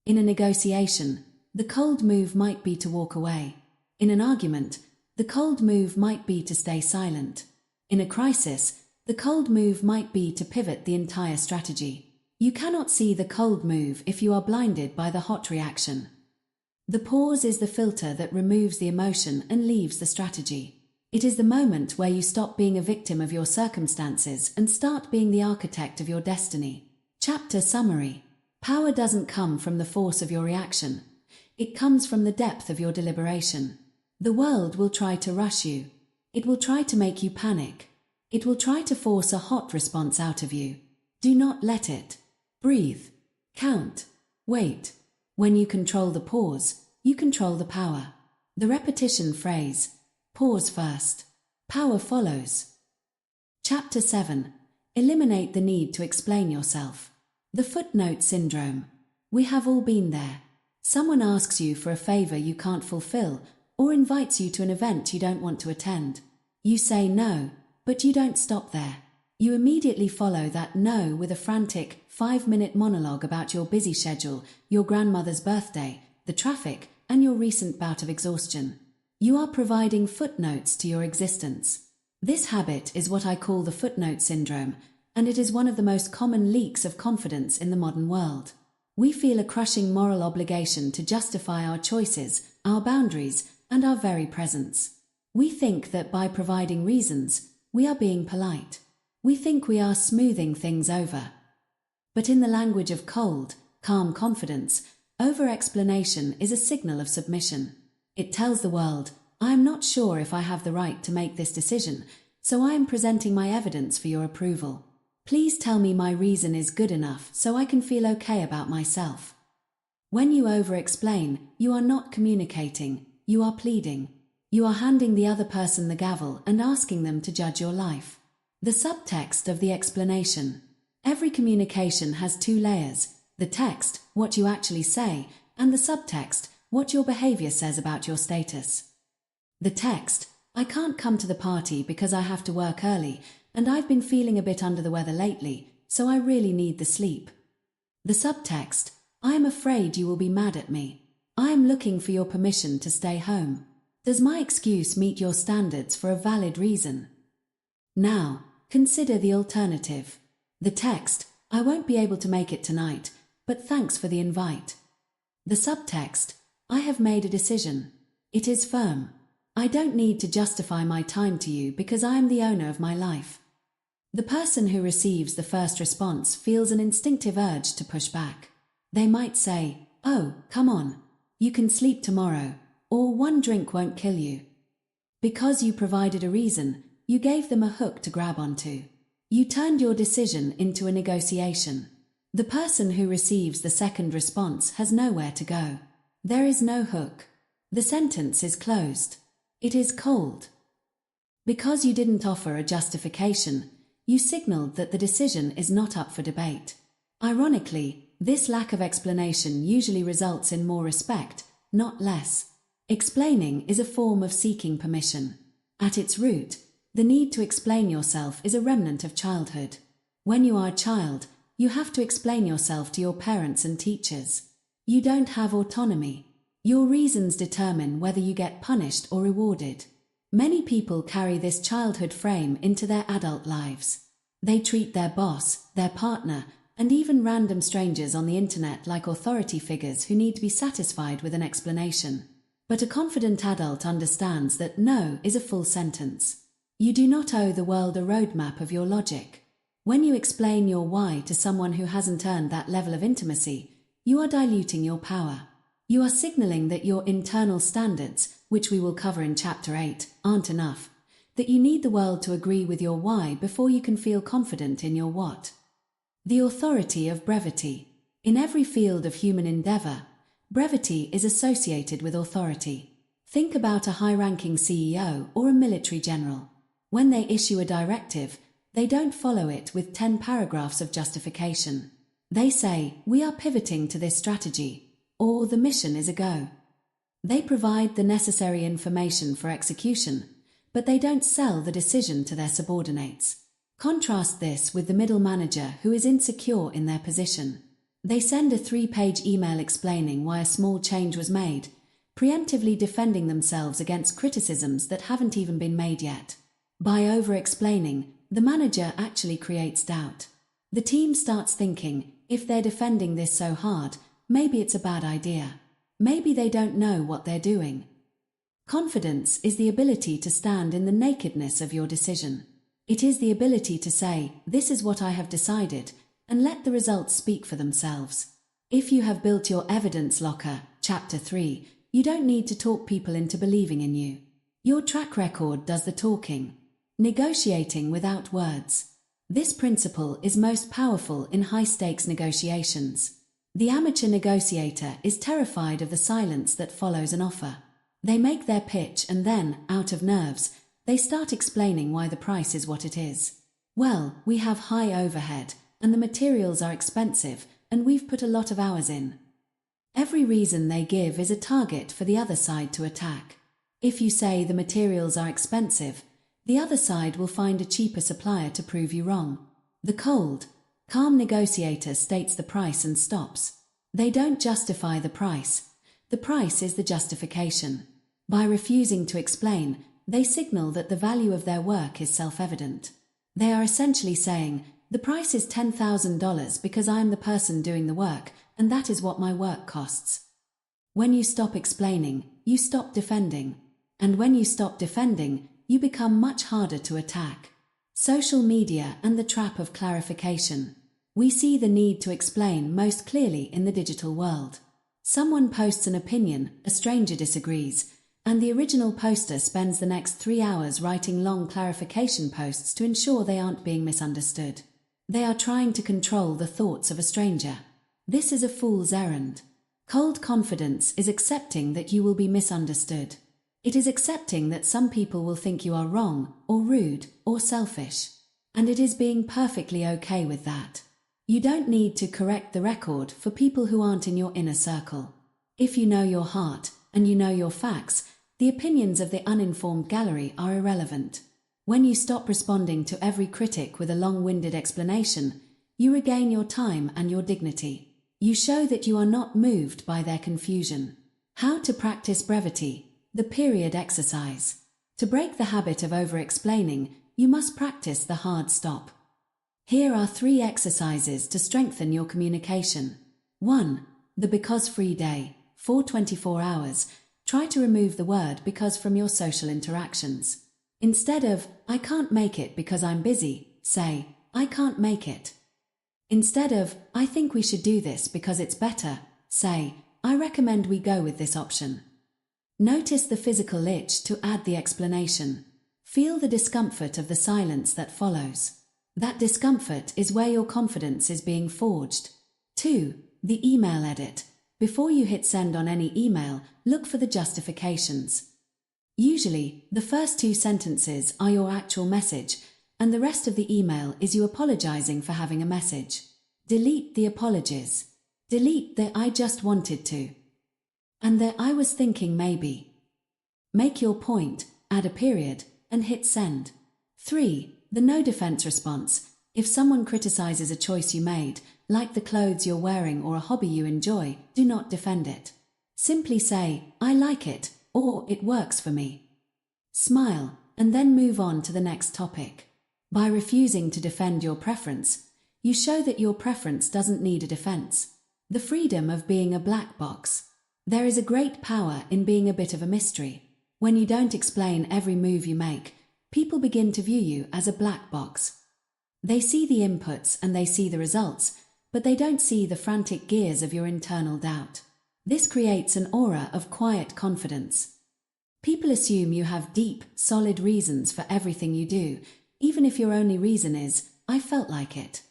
In a negotiation, the cold move might be to walk away. In an argument, the cold move might be to stay silent. In a crisis, the cold move might be to pivot the entire strategy. You cannot see the cold move if you are blinded by the hot reaction. The pause is the filter that removes the emotion and leaves the strategy. It is the moment where you stop being a victim of your circumstances and start being the architect of your destiny. Chapter summary. Power doesn't come from the force of your reaction. It comes from the depth of your deliberation. The world will try to rush you. It will try to make you panic. It will try to force a hot response out of you. Do not let it. Breathe. Count. Wait. When you control the pause, you control the power. The repetition phrase. Pause first. Power follows. Chapter 7. Eliminate the need to explain yourself. The footnote syndrome. We have all been there. Someone asks you for a favor you can't fulfill, or invites you to an event you don't want to attend. You say no, but you don't stop there. You immediately follow that no with a frantic, 5-minute monologue about your busy schedule, your grandmother's birthday, the traffic, and your recent bout of exhaustion. You are providing footnotes to your existence. This habit is what I call the footnote syndrome, and it is one of the most common leaks of confidence in the modern world. We feel a crushing moral obligation to justify our choices, our boundaries, and our very presence. We think that by providing reasons, we are being polite. We think we are smoothing things over. But in the language of cold, calm confidence, over-explanation is a signal of submission. It tells the world, I am not sure if I have the right to make this decision, so I am presenting my evidence for your approval. Please tell me my reason is good enough so I can feel okay about myself. When you over-explain, you are not communicating, you are pleading. You are handing the other person the gavel and asking them to judge your life. The subtext of the explanation. Every communication has two layers: the text, what you actually say, and the subtext, what your behavior says about your status. The text, I can't come to the party because I have to work early, and I've been feeling a bit under the weather lately, so I really need the sleep. The subtext, I am afraid you will be mad at me. I am looking for your permission to stay home. Does my excuse meet your standards for a valid reason? Now, consider the alternative. The text, I won't be able to make it tonight, but thanks for the invite. The subtext, I have made a decision. It is firm. I don't need to justify my time to you because I am the owner of my life. The person who receives the first response feels an instinctive urge to push back. They might say, oh, come on. You can sleep tomorrow, or one drink won't kill you. Because you provided a reason, you gave them a hook to grab onto. You turned your decision into a negotiation. The person who receives the second response has nowhere to go. There is no hook. The sentence is closed. It is cold. Because you didn't offer a justification, you signaled that the decision is not up for debate. Ironically, this lack of explanation usually results in more respect, not less. Explaining is a form of seeking permission. At its root, the need to explain yourself is a remnant of childhood. When you are a child, you have to explain yourself to your parents and teachers. You don't have autonomy. Your reasons determine whether you get punished or rewarded. Many people carry this childhood frame into their adult lives. They treat their boss, their partner, and even random strangers on the internet like authority figures who need to be satisfied with an explanation. But a confident adult understands that no is a full sentence. You do not owe the world a roadmap of your logic. When you explain your why to someone who hasn't earned that level of intimacy, you are diluting your power. You are signaling that your internal standards, which we will cover in Chapter 8, aren't enough, that you need the world to agree with your why before you can feel confident in your what. The authority of brevity. In every field of human endeavor, brevity is associated with authority. Think about a high-ranking CEO or a military general. When they issue a directive, they don't follow it with 10 paragraphs of justification. They say, we are pivoting to this strategy, or the mission is a go. They provide the necessary information for execution, but they don't sell the decision to their subordinates. Contrast this with the middle manager who is insecure in their position. They send a 3-page email explaining why a small change was made, preemptively defending themselves against criticisms that haven't even been made yet. By over-explaining, the manager actually creates doubt. The team starts thinking, if they're defending this so hard, maybe it's a bad idea. Maybe they don't know what they're doing. Confidence is the ability to stand in the nakedness of your decision. It is the ability to say, this is what I have decided, and let the results speak for themselves. If you have built your evidence locker, Chapter 3, you don't need to talk people into believing in you. Your track record does the talking. Negotiating without words. This principle is most powerful in high-stakes negotiations. The amateur negotiator is terrified of the silence that follows an offer. They make their pitch and then, out of nerves, they start explaining why the price is what it is. Well, we have high overhead, and the materials are expensive, and we've put a lot of hours in. Every reason they give is a target for the other side to attack. If you say the materials are expensive, the other side will find a cheaper supplier to prove you wrong. The cold, calm negotiator states the price and stops. They don't justify the price. The price is the justification. By refusing to explain, they signal that the value of their work is self-evident. They are essentially saying, the price is $10,000 because I am the person doing the work, and that is what my work costs. When you stop explaining, you stop defending. And when you stop defending, you become much harder to attack. Social media and the trap of clarification. We see the need to explain most clearly in the digital world. Someone posts an opinion, a stranger disagrees, and the original poster spends the next 3 hours writing long clarification posts to ensure they aren't being misunderstood. They are trying to control the thoughts of a stranger. This is a fool's errand. Cold confidence is accepting that you will be misunderstood. It is accepting that some people will think you are wrong, or rude, or selfish. And it is being perfectly okay with that. You don't need to correct the record for people who aren't in your inner circle. If you know your heart, and you know your facts, the opinions of the uninformed gallery are irrelevant. When you stop responding to every critic with a long-winded explanation, you regain your time and your dignity. You show that you are not moved by their confusion. How to practice brevity, the period exercise. To break the habit of over-explaining, you must practice the hard stop. Here are 3 exercises to strengthen your communication. 1. The because-free day. For 24 hours, try to remove the word because from your social interactions. Instead of, I can't make it because I'm busy, say, I can't make it. Instead of, I think we should do this because it's better, say, I recommend we go with this option. Notice the physical itch to add the explanation. Feel the discomfort of the silence that follows. That discomfort is where your confidence is being forged. 2. The email edit. Before you hit send on any email, look for the justifications. Usually, the first 2 sentences are your actual message, and the rest of the email is you apologizing for having a message. Delete the apologies. Delete the I just wanted to. And the I was thinking maybe. Make your point, add a period, and hit send. 3. The no defense response. If someone criticizes a choice you made, like the clothes you're wearing or a hobby you enjoy, do not defend it. Simply say, I like it, or it works for me. Smile, and then move on to the next topic. By refusing to defend your preference, you show that your preference doesn't need a defense. The freedom of being a black box. There is a great power in being a bit of a mystery. When you don't explain every move you make, people begin to view you as a black box. They see the inputs and they see the results, but they don't see the frantic gears of your internal doubt. This creates an aura of quiet confidence. People assume you have deep, solid reasons for everything you do, even if your only reason is, I felt like it.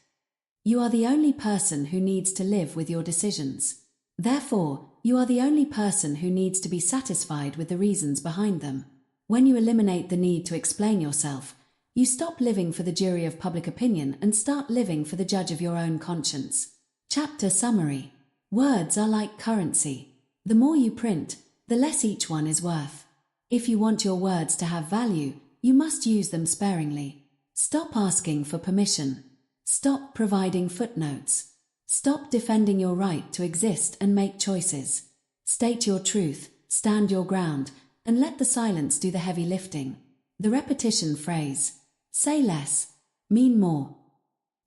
You are the only person who needs to live with your decisions. Therefore, you are the only person who needs to be satisfied with the reasons behind them. When you eliminate the need to explain yourself, you stop living for the jury of public opinion and start living for the judge of your own conscience. Chapter summary. Words are like currency. The more you print, the less each one is worth. If you want your words to have value, you must use them sparingly. Stop asking for permission. Stop providing footnotes. Stop defending your right to exist and make choices. State your truth, stand your ground, and let the silence do the heavy lifting. The repetition phrase. Say less, mean more.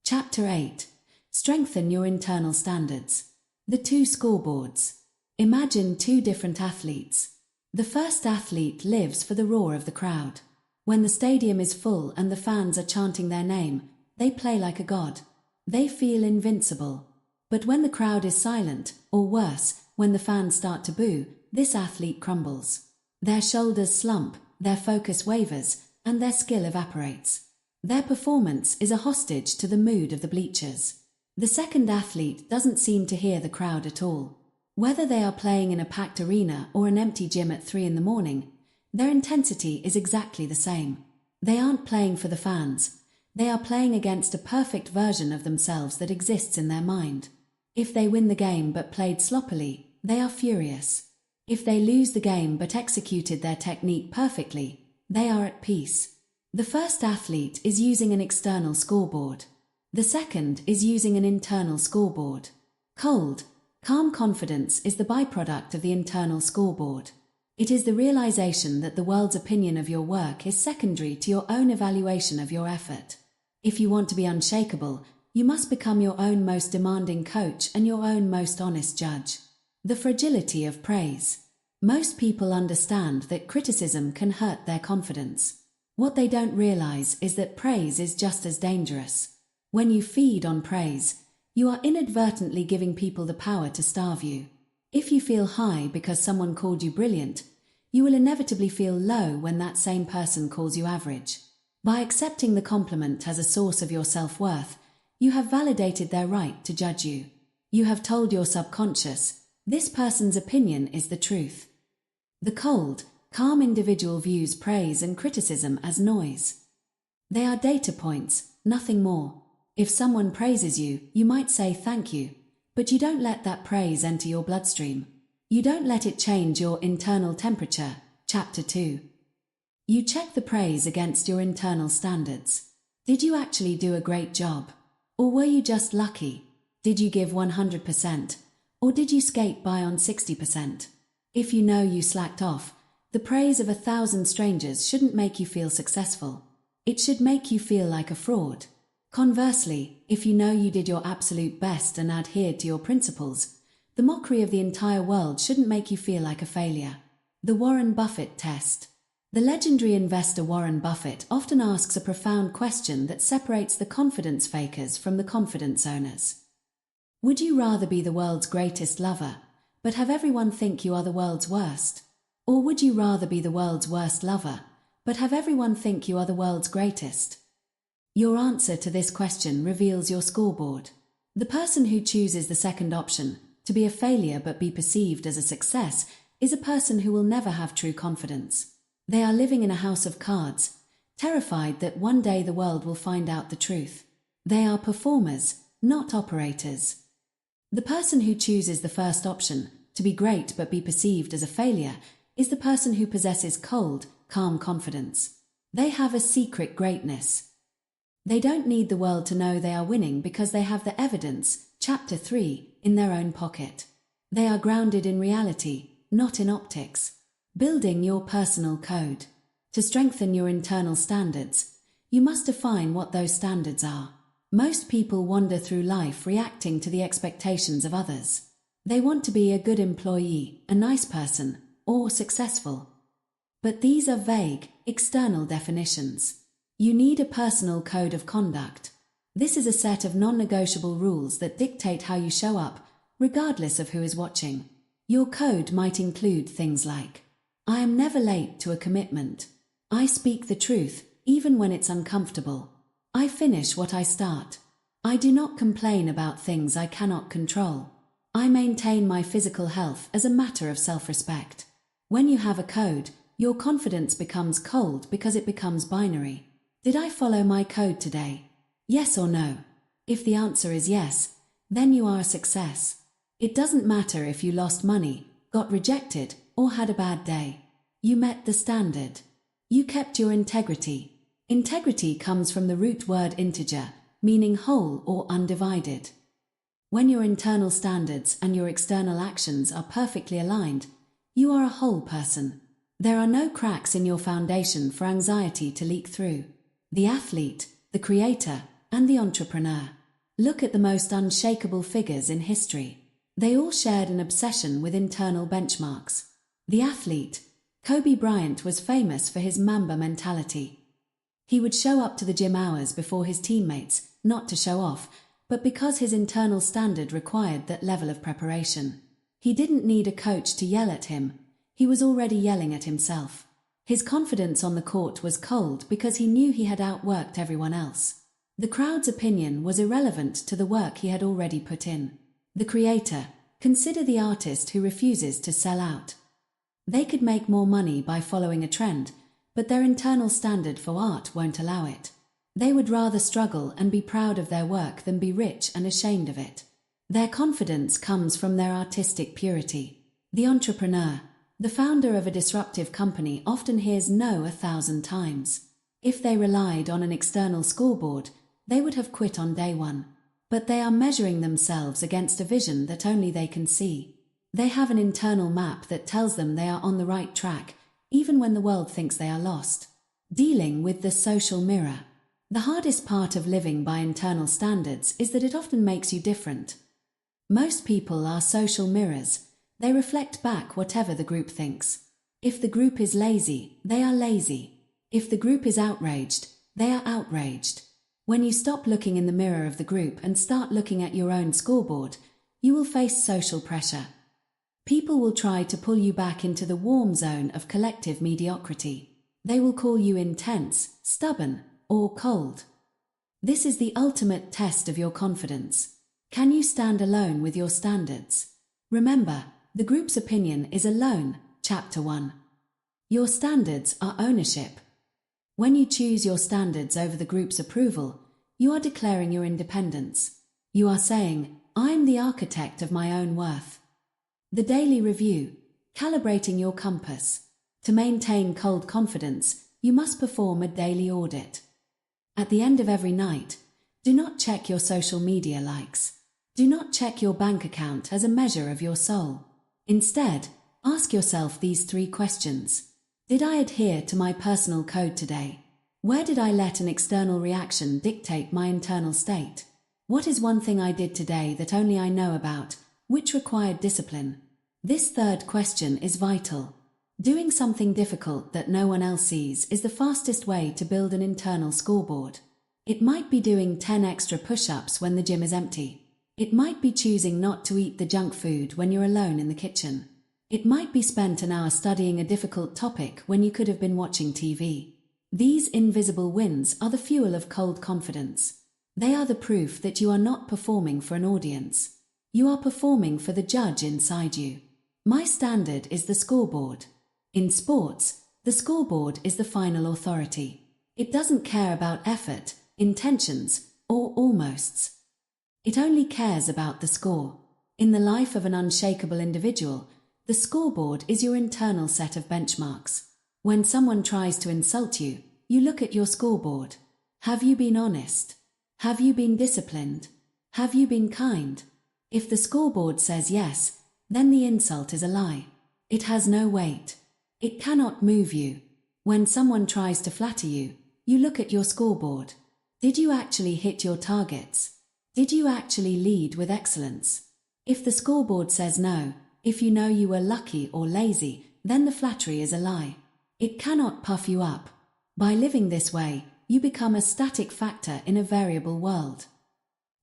Chapter 8. Strengthen your internal standards. The 2 scoreboards. Imagine 2 different athletes. The first athlete lives for the roar of the crowd. When the stadium is full and the fans are chanting their name, they play like a god. They feel invincible. But when the crowd is silent, or worse, when the fans start to boo, this athlete crumbles. Their shoulders slump, their focus wavers, and their skill evaporates. Their performance is a hostage to the mood of the bleachers. The second athlete doesn't seem to hear the crowd at all. Whether they are playing in a packed arena or an empty gym at 3 in the morning, their intensity is exactly the same. They aren't playing for the fans. They are playing against a perfect version of themselves that exists in their mind. If they win the game but played sloppily, they are furious. If they lose the game but executed their technique perfectly, they are at peace. The first athlete is using an external scoreboard. The second is using an internal scoreboard. Cold, calm confidence is the byproduct of the internal scoreboard. It is the realization that the world's opinion of your work is secondary to your own evaluation of your effort. If you want to be unshakable, you must become your own most demanding coach and your own most honest judge. The fragility of praise. Most people understand that criticism can hurt their confidence. What they don't realize is that praise is just as dangerous. When you feed on praise, you are inadvertently giving people the power to starve you. If you feel high because someone called you brilliant, you will inevitably feel low when that same person calls you average. By accepting the compliment as a source of your self-worth, you have validated their right to judge you. You have told your subconscious, this person's opinion is the truth. The cold, calm individual views praise and criticism as noise. They are data points, nothing more. If someone praises you, you might say thank you, but you don't let that praise enter your bloodstream. You don't let it change your internal temperature. Chapter 2. You check the praise against your internal standards. Did you actually do a great job? Or were you just lucky? Did you give 100%? Or did you skate by on 60%? If you know you slacked off, the praise of 1,000 strangers shouldn't make you feel successful. It should make you feel like a fraud. Conversely, if you know you did your absolute best and adhered to your principles, the mockery of the entire world shouldn't make you feel like a failure. The Warren Buffett test. The legendary investor Warren Buffett often asks a profound question that separates the confidence fakers from the confidence owners. Would you rather be the world's greatest lover, but have everyone think you are the world's worst? Or would you rather be the world's worst lover, but have everyone think you are the world's greatest? Your answer to this question reveals your scoreboard. The person who chooses the second option, to be a failure but be perceived as a success, is a person who will never have true confidence. They are living in a house of cards, terrified that one day the world will find out the truth. They are performers, not operators. The person who chooses the first option, to be great but be perceived as a failure, is the person who possesses cold, calm confidence. They have a secret greatness. They don't need the world to know they are winning because they have the evidence, chapter 3, in their own pocket. They are grounded in reality, not in optics. Building your personal code. To strengthen your internal standards, you must define what those standards are. Most people wander through life reacting to the expectations of others. They want to be a good employee, a nice person, or successful. But these are vague, external definitions. You need a personal code of conduct. This is a set of non-negotiable rules that dictate how you show up, regardless of who is watching. Your code might include things like, I am never late to a commitment. I speak the truth, even when it's uncomfortable. I finish what I start. I do not complain about things I cannot control. I maintain my physical health as a matter of self-respect. When you have a code, your confidence becomes cold because it becomes binary. Did I follow my code today? Yes or no? If the answer is yes, then you are a success. It doesn't matter if you lost money, got rejected, or had a bad day. You met the standard. You kept your integrity. Integrity comes from the root word integer, meaning whole or undivided. When your internal standards and your external actions are perfectly aligned, you are a whole person. There are no cracks in your foundation for anxiety to leak through. The athlete, the creator, and the entrepreneur. Look at the most unshakable figures in history. They all shared an obsession with internal benchmarks. The athlete, Kobe Bryant, was famous for his Mamba mentality. He would show up to the gym hours before his teammates, not to show off, but because his internal standard required that level of preparation. He didn't need a coach to yell at him. He was already yelling at himself. His confidence on the court was cold because he knew he had outworked everyone else. The crowd's opinion was irrelevant to the work he had already put in. The creator, consider the artist who refuses to sell out. They could make more money by following a trend, but their internal standard for art won't allow it. They would rather struggle and be proud of their work than be rich and ashamed of it. Their confidence comes from their artistic purity. The entrepreneur, the founder of a disruptive company, often hears no 1,000 times. If they relied on an external scoreboard, they would have quit on day one. But they are measuring themselves against a vision that only they can see. They have an internal map that tells them they are on the right track, even when the world thinks they are lost. Dealing with the social mirror. The hardest part of living by internal standards is that it often makes you different. Most people are social mirrors. They reflect back whatever the group thinks. If the group is lazy, they are lazy. If the group is outraged, they are outraged. When you stop looking in the mirror of the group and start looking at your own scoreboard, you will face social pressure. People will try to pull you back into the warm zone of collective mediocrity. They will call you intense, stubborn, or cold. This is the ultimate test of your confidence. Can you stand alone with your standards? Remember, the group's opinion is alone. Chapter 1. Your standards are ownership. When you choose your standards over the group's approval, you are declaring your independence. You are saying, I am the architect of my own worth. The daily review, calibrating your compass. To maintain cold confidence, you must perform a daily audit. At the end of every night, do not check your social media likes. Do not check your bank account as a measure of your soul. Instead, ask yourself these 3 questions. Did I adhere to my personal code today? Where did I let an external reaction dictate my internal state? What is one thing I did today that only I know about, which required discipline? This 3rd question is vital. Doing something difficult that no one else sees is the fastest way to build an internal scoreboard. It might be doing 10 extra push-ups when the gym is empty. It might be choosing not to eat the junk food when you're alone in the kitchen. It might be spent an hour studying a difficult topic when you could have been watching TV. These invisible wins are the fuel of cold confidence. They are the proof that you are not performing for an audience. You are performing for the judge inside you. My standard is the scoreboard. In sports, the scoreboard is the final authority. It doesn't care about effort, intentions, or almosts. It only cares about the score. In the life of an unshakable individual, the scoreboard is your internal set of benchmarks. When someone tries to insult you, you look at your scoreboard. Have you been honest? Have you been disciplined? Have you been kind? If the scoreboard says yes, then the insult is a lie. It has no weight. It cannot move you. When someone tries to flatter you, you look at your scoreboard. Did you actually hit your targets? Did you actually lead with excellence? If the scoreboard says no, if you know you were lucky or lazy, then the flattery is a lie. It cannot puff you up. By living this way, you become a static factor in a variable world.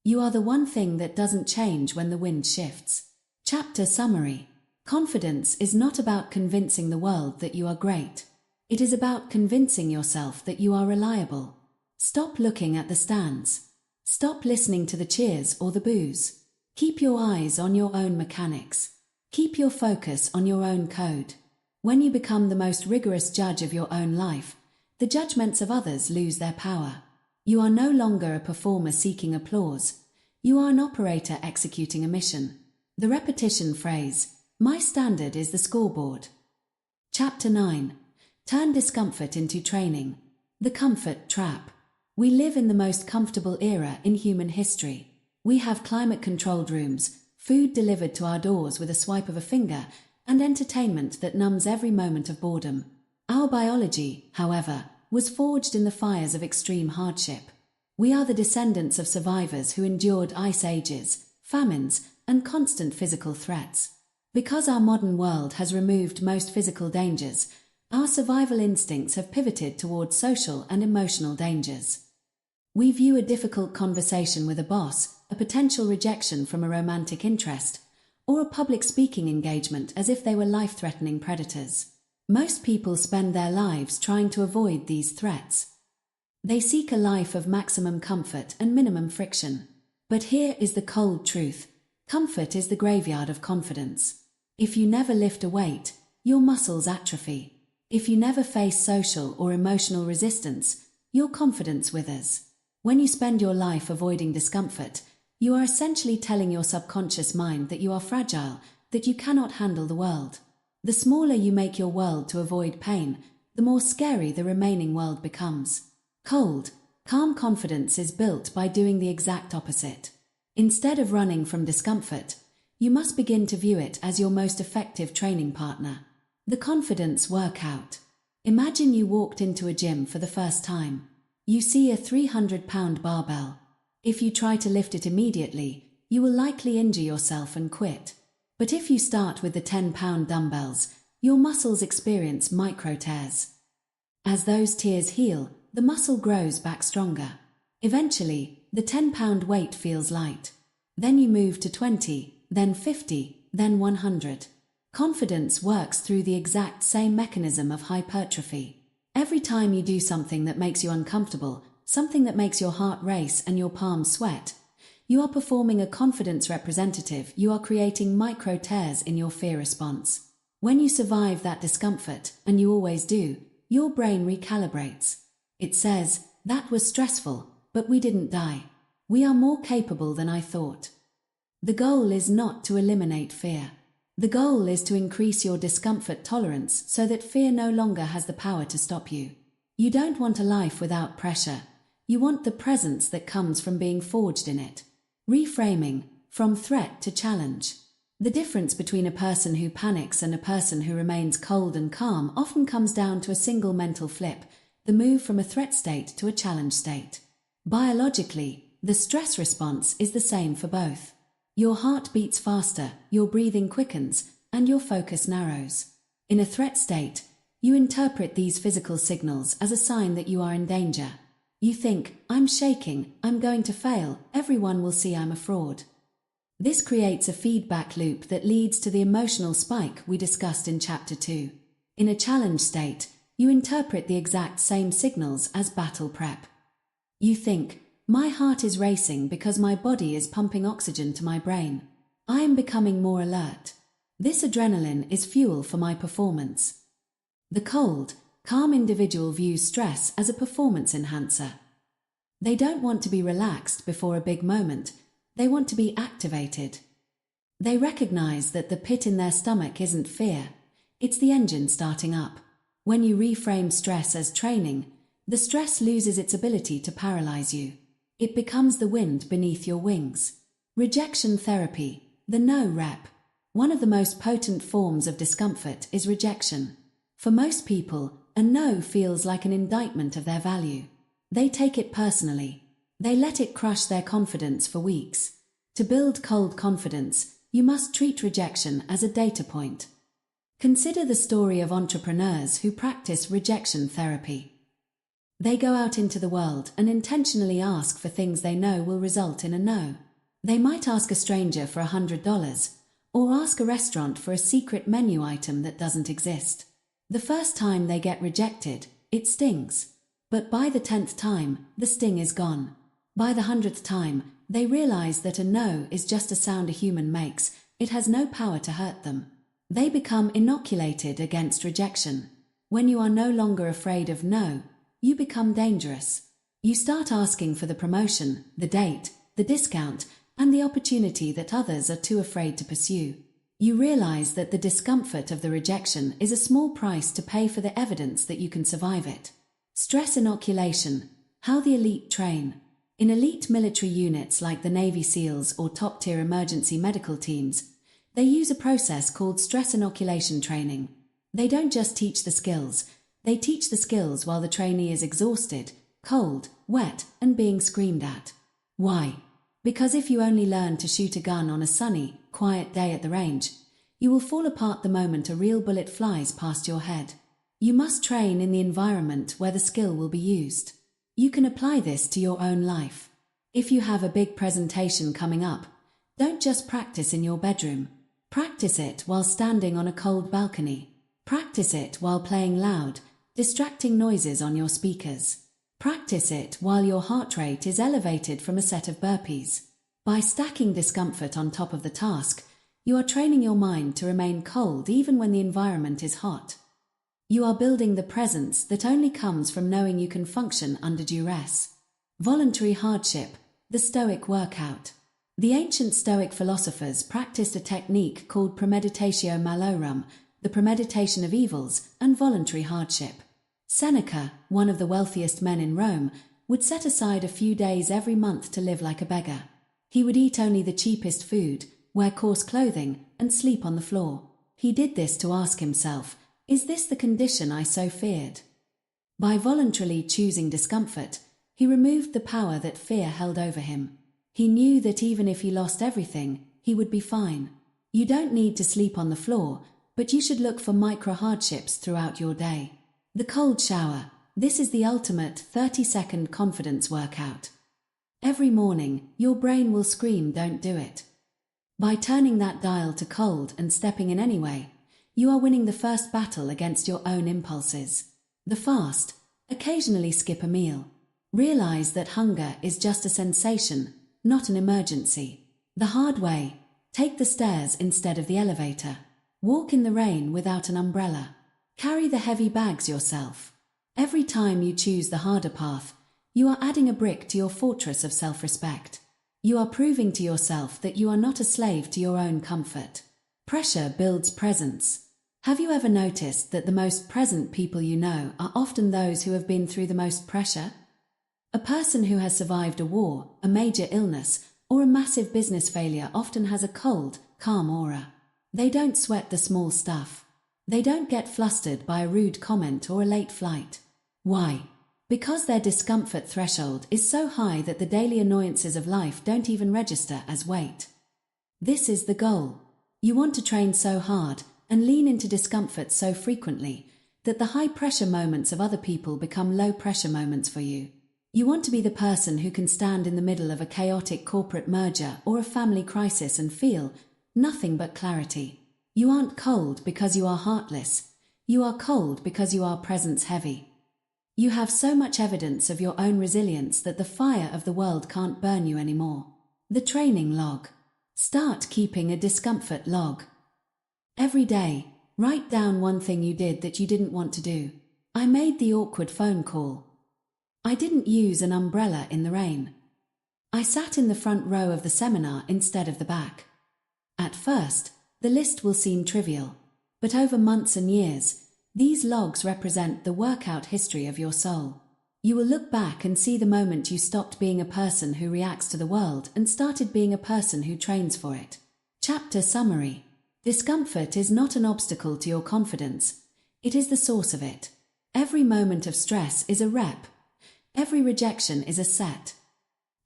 You are the one thing that doesn't change when the wind shifts. Chapter summary. Confidence is not about convincing the world that you are great. It is about convincing yourself that you are reliable. Stop looking at the stands. Stop listening to the cheers or the boos. Keep your eyes on your own mechanics. Keep your focus on your own code. When you become the most rigorous judge of your own life, the judgments of others lose their power. You are no longer a performer seeking applause. You are an operator executing a mission. The repetition phrase, my standard is the scoreboard. Chapter 9. Turn discomfort into training. The comfort trap. We live in the most comfortable era in human history. We have climate-controlled rooms, food delivered to our doors with a swipe of a finger, and entertainment that numbs every moment of boredom. Our biology, however, was forged in the fires of extreme hardship. We are the descendants of survivors who endured ice ages, famines, and constant physical threats. Because our modern world has removed most physical dangers, our survival instincts have pivoted towards social and emotional dangers. We view a difficult conversation with a boss, a potential rejection from a romantic interest, or a public speaking engagement as if they were life-threatening predators. Most people spend their lives trying to avoid these threats. They seek a life of maximum comfort and minimum friction. But here is the cold truth. Comfort is the graveyard of confidence. If you never lift a weight, your muscles atrophy. If you never face social or emotional resistance, your confidence withers. When you spend your life avoiding discomfort, you are essentially telling your subconscious mind that you are fragile, that you cannot handle the world. The smaller you make your world to avoid pain, the more scary the remaining world becomes. Cold, calm confidence is built by doing the exact opposite. Instead of running from discomfort, you must begin to view it as your most effective training partner. The confidence workout. Imagine you walked into a gym for the first time. You see a 300-pound barbell. If you try to lift it immediately, you will likely injure yourself and quit. But if you start with the 10-pound dumbbells, your muscles experience micro tears. As those tears heal, the muscle grows back stronger. Eventually, the 10-pound weight feels light. Then you move to 20, then 50, then 100. Confidence works through the exact same mechanism of hypertrophy. Every time you do something that makes you uncomfortable, something that makes your heart race and your palms sweat, you are performing a confidence representative. You are creating micro tears in your fear response. When you survive that discomfort, and you always do, your brain recalibrates. It says, "That was stressful, but we didn't die. We are more capable than I thought." The goal is not to eliminate fear. The goal is to increase your discomfort tolerance so that fear no longer has the power to stop you. You don't want a life without pressure. You want the presence that comes from being forged in it. Reframing, from threat to challenge. The difference between a person who panics and a person who remains cold and calm often comes down to a single mental flip, the move from a threat state to a challenge state. Biologically, the stress response is the same for both. Your heart beats faster, your breathing quickens, and your focus narrows. In a threat state, you interpret these physical signals as a sign that you are in danger. You think, "I'm shaking, I'm going to fail, everyone will see I'm a fraud." This creates a feedback loop that leads to the emotional spike we discussed in Chapter 2. In a challenge state, you interpret the exact same signals as battle prep. You think, "My heart is racing because my body is pumping oxygen to my brain. I am becoming more alert. This adrenaline is fuel for my performance." The cold, calm individual views stress as a performance enhancer. They don't want to be relaxed before a big moment, they want to be activated. They recognize that the pit in their stomach isn't fear, it's the engine starting up. When you reframe stress as training, the stress loses its ability to paralyze you. It becomes the wind beneath your wings. Rejection therapy, the no rep. One of the most potent forms of discomfort is rejection. For most people, a no feels like an indictment of their value. They take it personally. They let it crush their confidence for weeks. To build cold confidence, you must treat rejection as a data point. Consider the story of entrepreneurs who practice rejection therapy. They go out into the world and intentionally ask for things they know will result in a no. They might ask a stranger for $100, or ask a restaurant for a secret menu item that doesn't exist. The first time they get rejected, it stings. But by the 10th time, the sting is gone. By the 100th time, they realize that a no is just a sound a human makes, it has no power to hurt them. They become inoculated against rejection. When you are no longer afraid of no, you become dangerous. You start asking for the promotion, the date, the discount, and the opportunity that others are too afraid to pursue. You realize that the discomfort of the rejection is a small price to pay for the evidence that you can survive it. Stress inoculation, how the elite train. In elite military units like the Navy SEALs or top-tier emergency medical teams, they use a process called stress inoculation training. They don't just teach the skills, they teach the skills while the trainee is exhausted, cold, wet, and being screamed at. Why? Because if you only learn to shoot a gun on a sunny, quiet day at the range, you will fall apart the moment a real bullet flies past your head. You must train in the environment where the skill will be used. You can apply this to your own life. If you have a big presentation coming up, don't just practice in your bedroom. Practice it while standing on a cold balcony. Practice it while playing loud, distracting noises on your speakers. Practice it while your heart rate is elevated from a set of burpees. By stacking discomfort on top of the task, you are training your mind to remain cold even when the environment is hot. You are building the presence that only comes from knowing you can function under duress. Voluntary hardship, the Stoic workout. The ancient Stoic philosophers practiced a technique called premeditatio malorum, the premeditation of evils, and voluntary hardship. Seneca, one of the wealthiest men in Rome, would set aside a few days every month to live like a beggar. He would eat only the cheapest food, wear coarse clothing, and sleep on the floor. He did this to ask himself, is this the condition I so feared? By voluntarily choosing discomfort, he removed the power that fear held over him. He knew that even if he lost everything, he would be fine. You don't need to sleep on the floor, but you should look for micro hardships throughout your day. The cold shower. This is the ultimate 30-second confidence workout. Every morning, your brain will scream, "Don't do it." By turning that dial to cold and stepping in anyway, you are winning the first battle against your own impulses. The fast. Occasionally skip a meal. Realize that hunger is just a sensation, not an emergency. The hard way. Take the stairs instead of the elevator. Walk in the rain without an umbrella. Carry the heavy bags yourself. Every time you choose the harder path, you are adding a brick to your fortress of self-respect. You are proving to yourself that you are not a slave to your own comfort. Pressure builds presence. Have you ever noticed that the most present people you know are often those who have been through the most pressure? A person who has survived a war, a major illness, or a massive business failure often has a cold, calm aura. They don't sweat the small stuff. They don't get flustered by a rude comment or a late flight. Why? Because their discomfort threshold is so high that the daily annoyances of life don't even register as weight. This is the goal. You want to train so hard and lean into discomfort so frequently that the high-pressure moments of other people become low-pressure moments for you. You want to be the person who can stand in the middle of a chaotic corporate merger or a family crisis and feel nothing but clarity. You aren't cold because you are heartless. You are cold because you are presence-heavy. You have so much evidence of your own resilience that the fire of the world can't burn you anymore. The training log. Start keeping a discomfort log. Every day, write down one thing you did that you didn't want to do. I made the awkward phone call. I didn't use an umbrella in the rain. I sat in the front row of the seminar instead of the back. At first, the list will seem trivial, but over months and years, these logs represent the workout history of your soul. You will look back and see the moment you stopped being a person who reacts to the world and started being a person who trains for it. Chapter summary. Discomfort is not an obstacle to your confidence. It is the source of it. Every moment of stress is a rep. Every rejection is a set.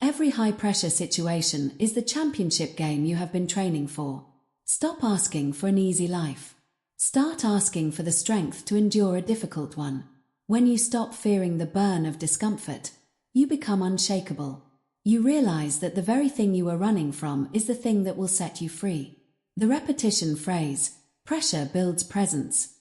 Every high-pressure situation is the championship game you have been training for. Stop asking for an easy life. Start asking for the strength to endure a difficult one. When you stop fearing the burn of discomfort, you become unshakable. You realize that the very thing you are running from is the thing that will set you free. The repetition phrase, pressure builds presence.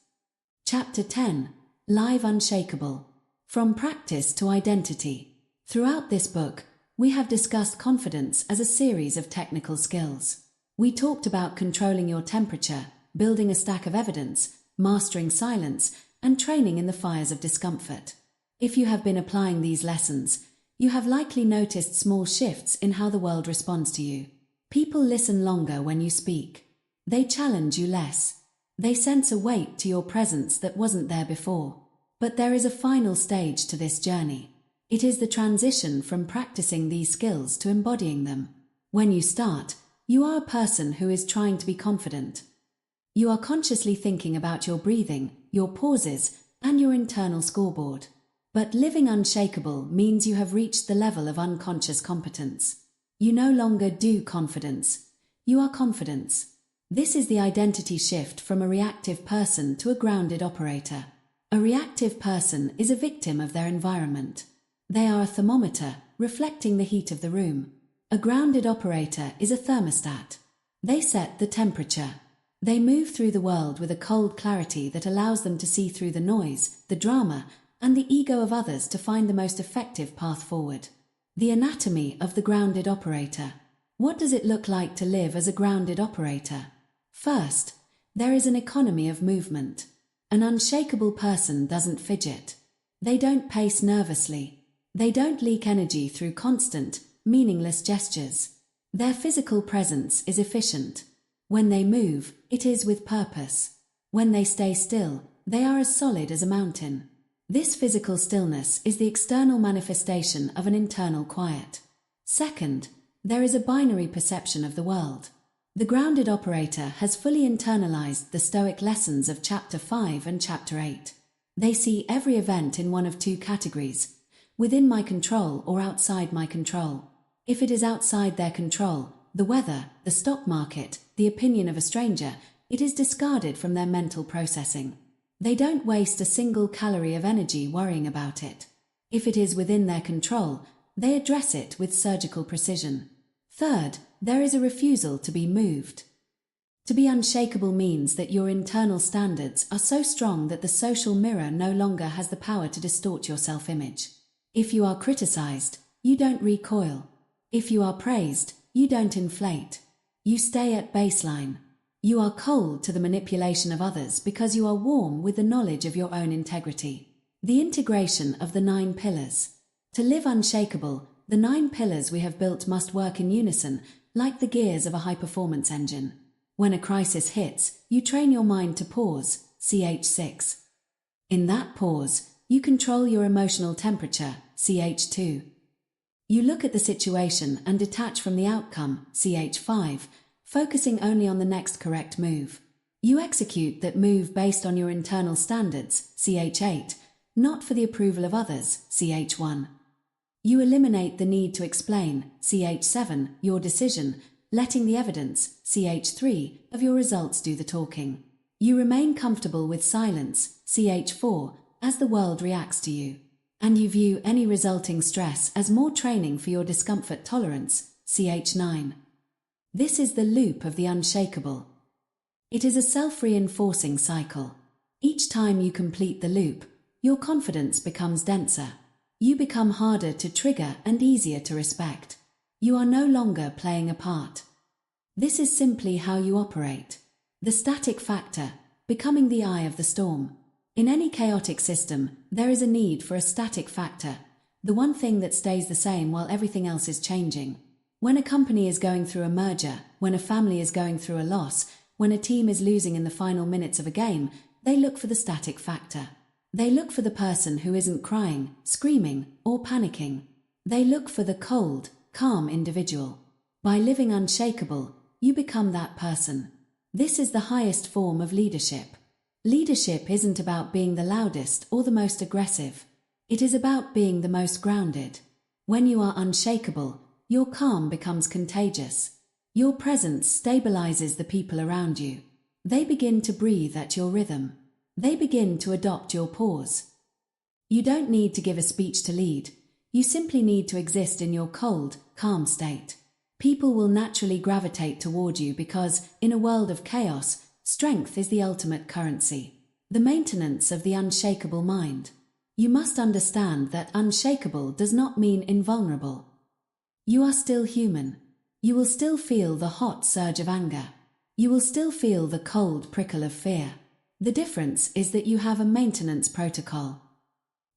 Chapter 10. Live Unshakeable. From Practice to Identity. Throughout this book, we have discussed confidence as a series of technical skills. We talked about controlling your temperature, building a stack of evidence, mastering silence, and training in the fires of discomfort. If you have been applying these lessons, you have likely noticed small shifts in how the world responds to you. People listen longer when you speak. They challenge you less. They sense a weight to your presence that wasn't there before. But there is a final stage to this journey. It is the transition from practicing these skills to embodying them. When you start, you are a person who is trying to be confident. You are consciously thinking about your breathing, your pauses, and your internal scoreboard. But living unshakable means you have reached the level of unconscious competence. You no longer do confidence. You are confidence. This is the identity shift from a reactive person to a grounded operator. A reactive person is a victim of their environment. They are a thermometer, reflecting the heat of the room. A grounded operator is a thermostat. They set the temperature. They move through the world with a cold clarity that allows them to see through the noise, the drama, and the ego of others to find the most effective path forward. The anatomy of the grounded operator. What does it look like to live as a grounded operator? First, there is an economy of movement. An unshakable person doesn't fidget. They don't pace nervously. They don't leak energy through constant, meaningless gestures. Their physical presence is efficient. When they move, it is with purpose. When they stay still, they are as solid as a mountain. This physical stillness is the external manifestation of an internal quiet. Second, there is a binary perception of the world. The grounded operator has fully internalized the Stoic lessons of Chapter 5 and Chapter 8. They see every event in one of two categories: within my control or outside my control. If it is outside their control, the weather, the stock market, the opinion of a stranger, it is discarded from their mental processing. They don't waste a single calorie of energy worrying about it. If it is within their control, they address it with surgical precision. Third, there is a refusal to be moved. To be unshakable means that your internal standards are so strong that the social mirror no longer has the power to distort your self-image. If you are criticized, you don't recoil. If you are praised, you don't inflate. You stay at baseline. You are cold to the manipulation of others because you are warm with the knowledge of your own integrity. The integration of the 9 pillars. To live unshakable, the 9 pillars we have built must work in unison, like the gears of a high-performance engine. When a crisis hits, you train your mind to pause, ch6. In that pause, you control your emotional temperature, ch2. You look at the situation and detach from the outcome, ch5, focusing only on the next correct move. You execute that move based on your internal standards, ch8, not for the approval of others, ch1. You eliminate the need to explain, ch7, your decision, letting the evidence, ch3, of your results do the talking. You remain comfortable with silence, ch4, as the world reacts to you. And you view any resulting stress as more training for your discomfort tolerance, ch9. This is the loop of the unshakable. It is a self-reinforcing cycle. Each time you complete the loop, your confidence becomes denser. You become harder to trigger and easier to respect. You are no longer playing a part. This is simply how you operate. The static factor, becoming the eye of the storm. In any chaotic system, there is a need for a static factor, the one thing that stays the same while everything else is changing. When a company is going through a merger, when a family is going through a loss, when a team is losing in the final minutes of a game, they look for the static factor. They look for the person who isn't crying, screaming, or panicking. They look for the cold, calm individual. By living unshakable, you become that person. This is the highest form of leadership. Leadership isn't about being the loudest or the most aggressive. It is about being the most grounded. When you are unshakable, your calm becomes contagious. Your presence stabilizes the people around you. They begin to breathe at your rhythm. They begin to adopt your pause. You don't need to give a speech to lead. You simply need to exist in your cold, calm state. People will naturally gravitate toward you because, in a world of chaos, strength is the ultimate currency. The maintenance of the unshakable mind. You must understand that unshakable does not mean invulnerable. You are still human. You will still feel the hot surge of anger. You will still feel the cold prickle of fear. The difference is that you have a maintenance protocol.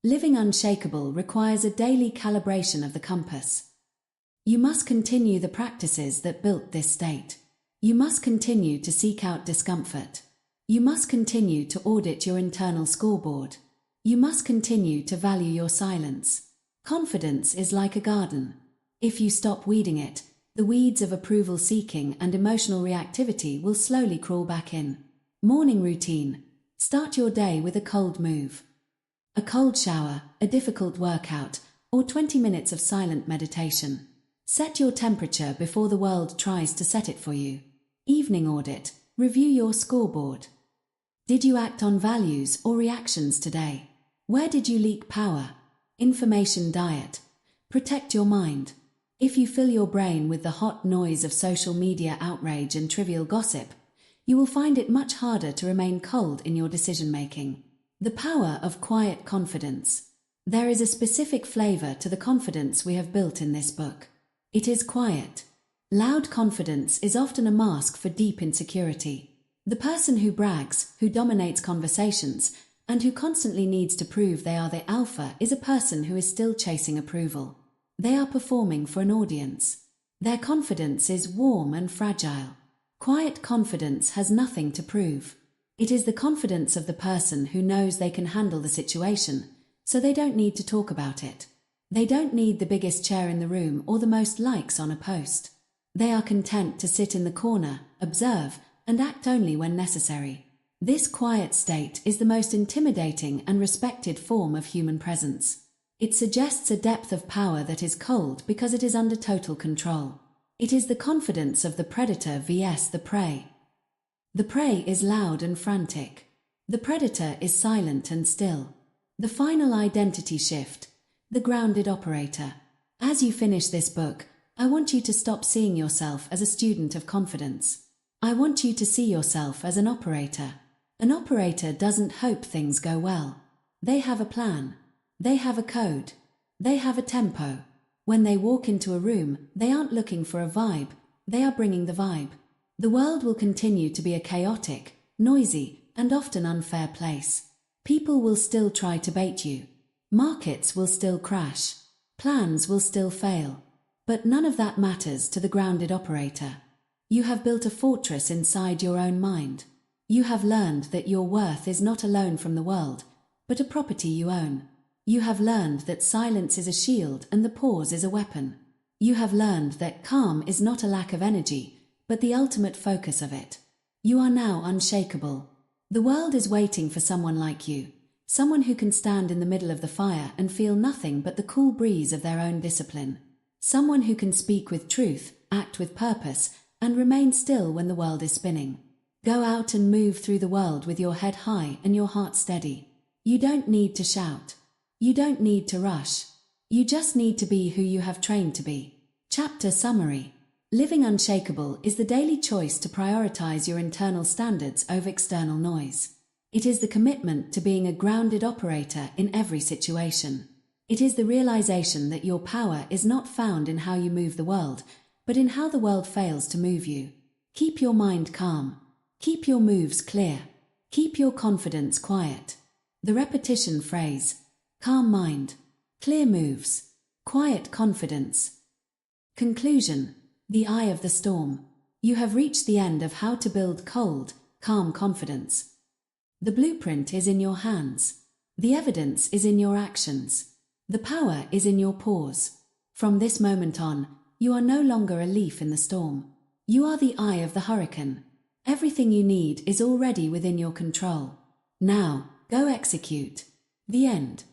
Living unshakable requires a daily calibration of the compass. You must continue the practices that built this state. You must continue to seek out discomfort. You must continue to audit your internal scoreboard. You must continue to value your silence. Confidence is like a garden. If you stop weeding it, the weeds of approval seeking and emotional reactivity will slowly crawl back in. Morning routine. Start your day with a cold move. A cold shower, a difficult workout, or 20 minutes of silent meditation. Set your temperature before the world tries to set it for you. Evening audit. Review your scoreboard. Did you act on values or reactions today? Where did you leak power? Information diet. Protect your mind. If you fill your brain with the hot noise of social media outrage and trivial gossip, you will find it much harder to remain cold in your decision-making. The power of quiet confidence. There is a specific flavor to the confidence we have built in this book. It is quiet. Loud confidence is often a mask for deep insecurity. The person who brags, who dominates conversations, and who constantly needs to prove they are the alpha is a person who is still chasing approval. They are performing for an audience. Their confidence is warm and fragile. Quiet confidence has nothing to prove. It is the confidence of the person who knows they can handle the situation, so they don't need to talk about it. They don't need the biggest chair in the room or the most likes on a post. They are content to sit in the corner, observe, and act only when necessary. This quiet state is the most intimidating and respected form of human presence. It suggests a depth of power that is cold because it is under total control. It is the confidence of the predator vs the prey. The prey is loud and frantic. The predator is silent and still. The final identity shift. The grounded operator. As you finish this book, I want you to stop seeing yourself as a student of confidence. I want you to see yourself as an operator. An operator doesn't hope things go well. They have a plan. They have a code. They have a tempo. When they walk into a room, they aren't looking for a vibe, they are bringing the vibe. The world will continue to be a chaotic, noisy, and often unfair place. People will still try to bait you. Markets will still crash. Plans will still fail. But none of that matters to the grounded operator. You have built a fortress inside your own mind. You have learned that your worth is not a loan from the world, but a property you own. You have learned that silence is a shield and the pause is a weapon. You have learned that calm is not a lack of energy, but the ultimate focus of it. You are now unshakable. The world is waiting for someone like you, someone who can stand in the middle of the fire and feel nothing but the cool breeze of their own discipline. Someone who can speak with truth, act with purpose, and remain still when the world is spinning. Go out and move through the world with your head high and your heart steady. You don't need to shout. You don't need to rush. You just need to be who you have trained to be. Chapter summary. Living unshakable is the daily choice to prioritize your internal standards over external noise. It is the commitment to being a grounded operator in every situation. It is the realization that your power is not found in how you move the world, but in how the world fails to move you. Keep your mind calm. Keep your moves clear. Keep your confidence quiet. The repetition phrase: calm mind, clear moves, quiet confidence. Conclusion. The eye of the storm. You have reached the end of how to build cold, calm confidence. The blueprint is in your hands. The evidence is in your actions. The power is in your pause. From this moment on, you are no longer a leaf in the storm. You are the eye of the hurricane. Everything you need is already within your control. Now, go execute. The end.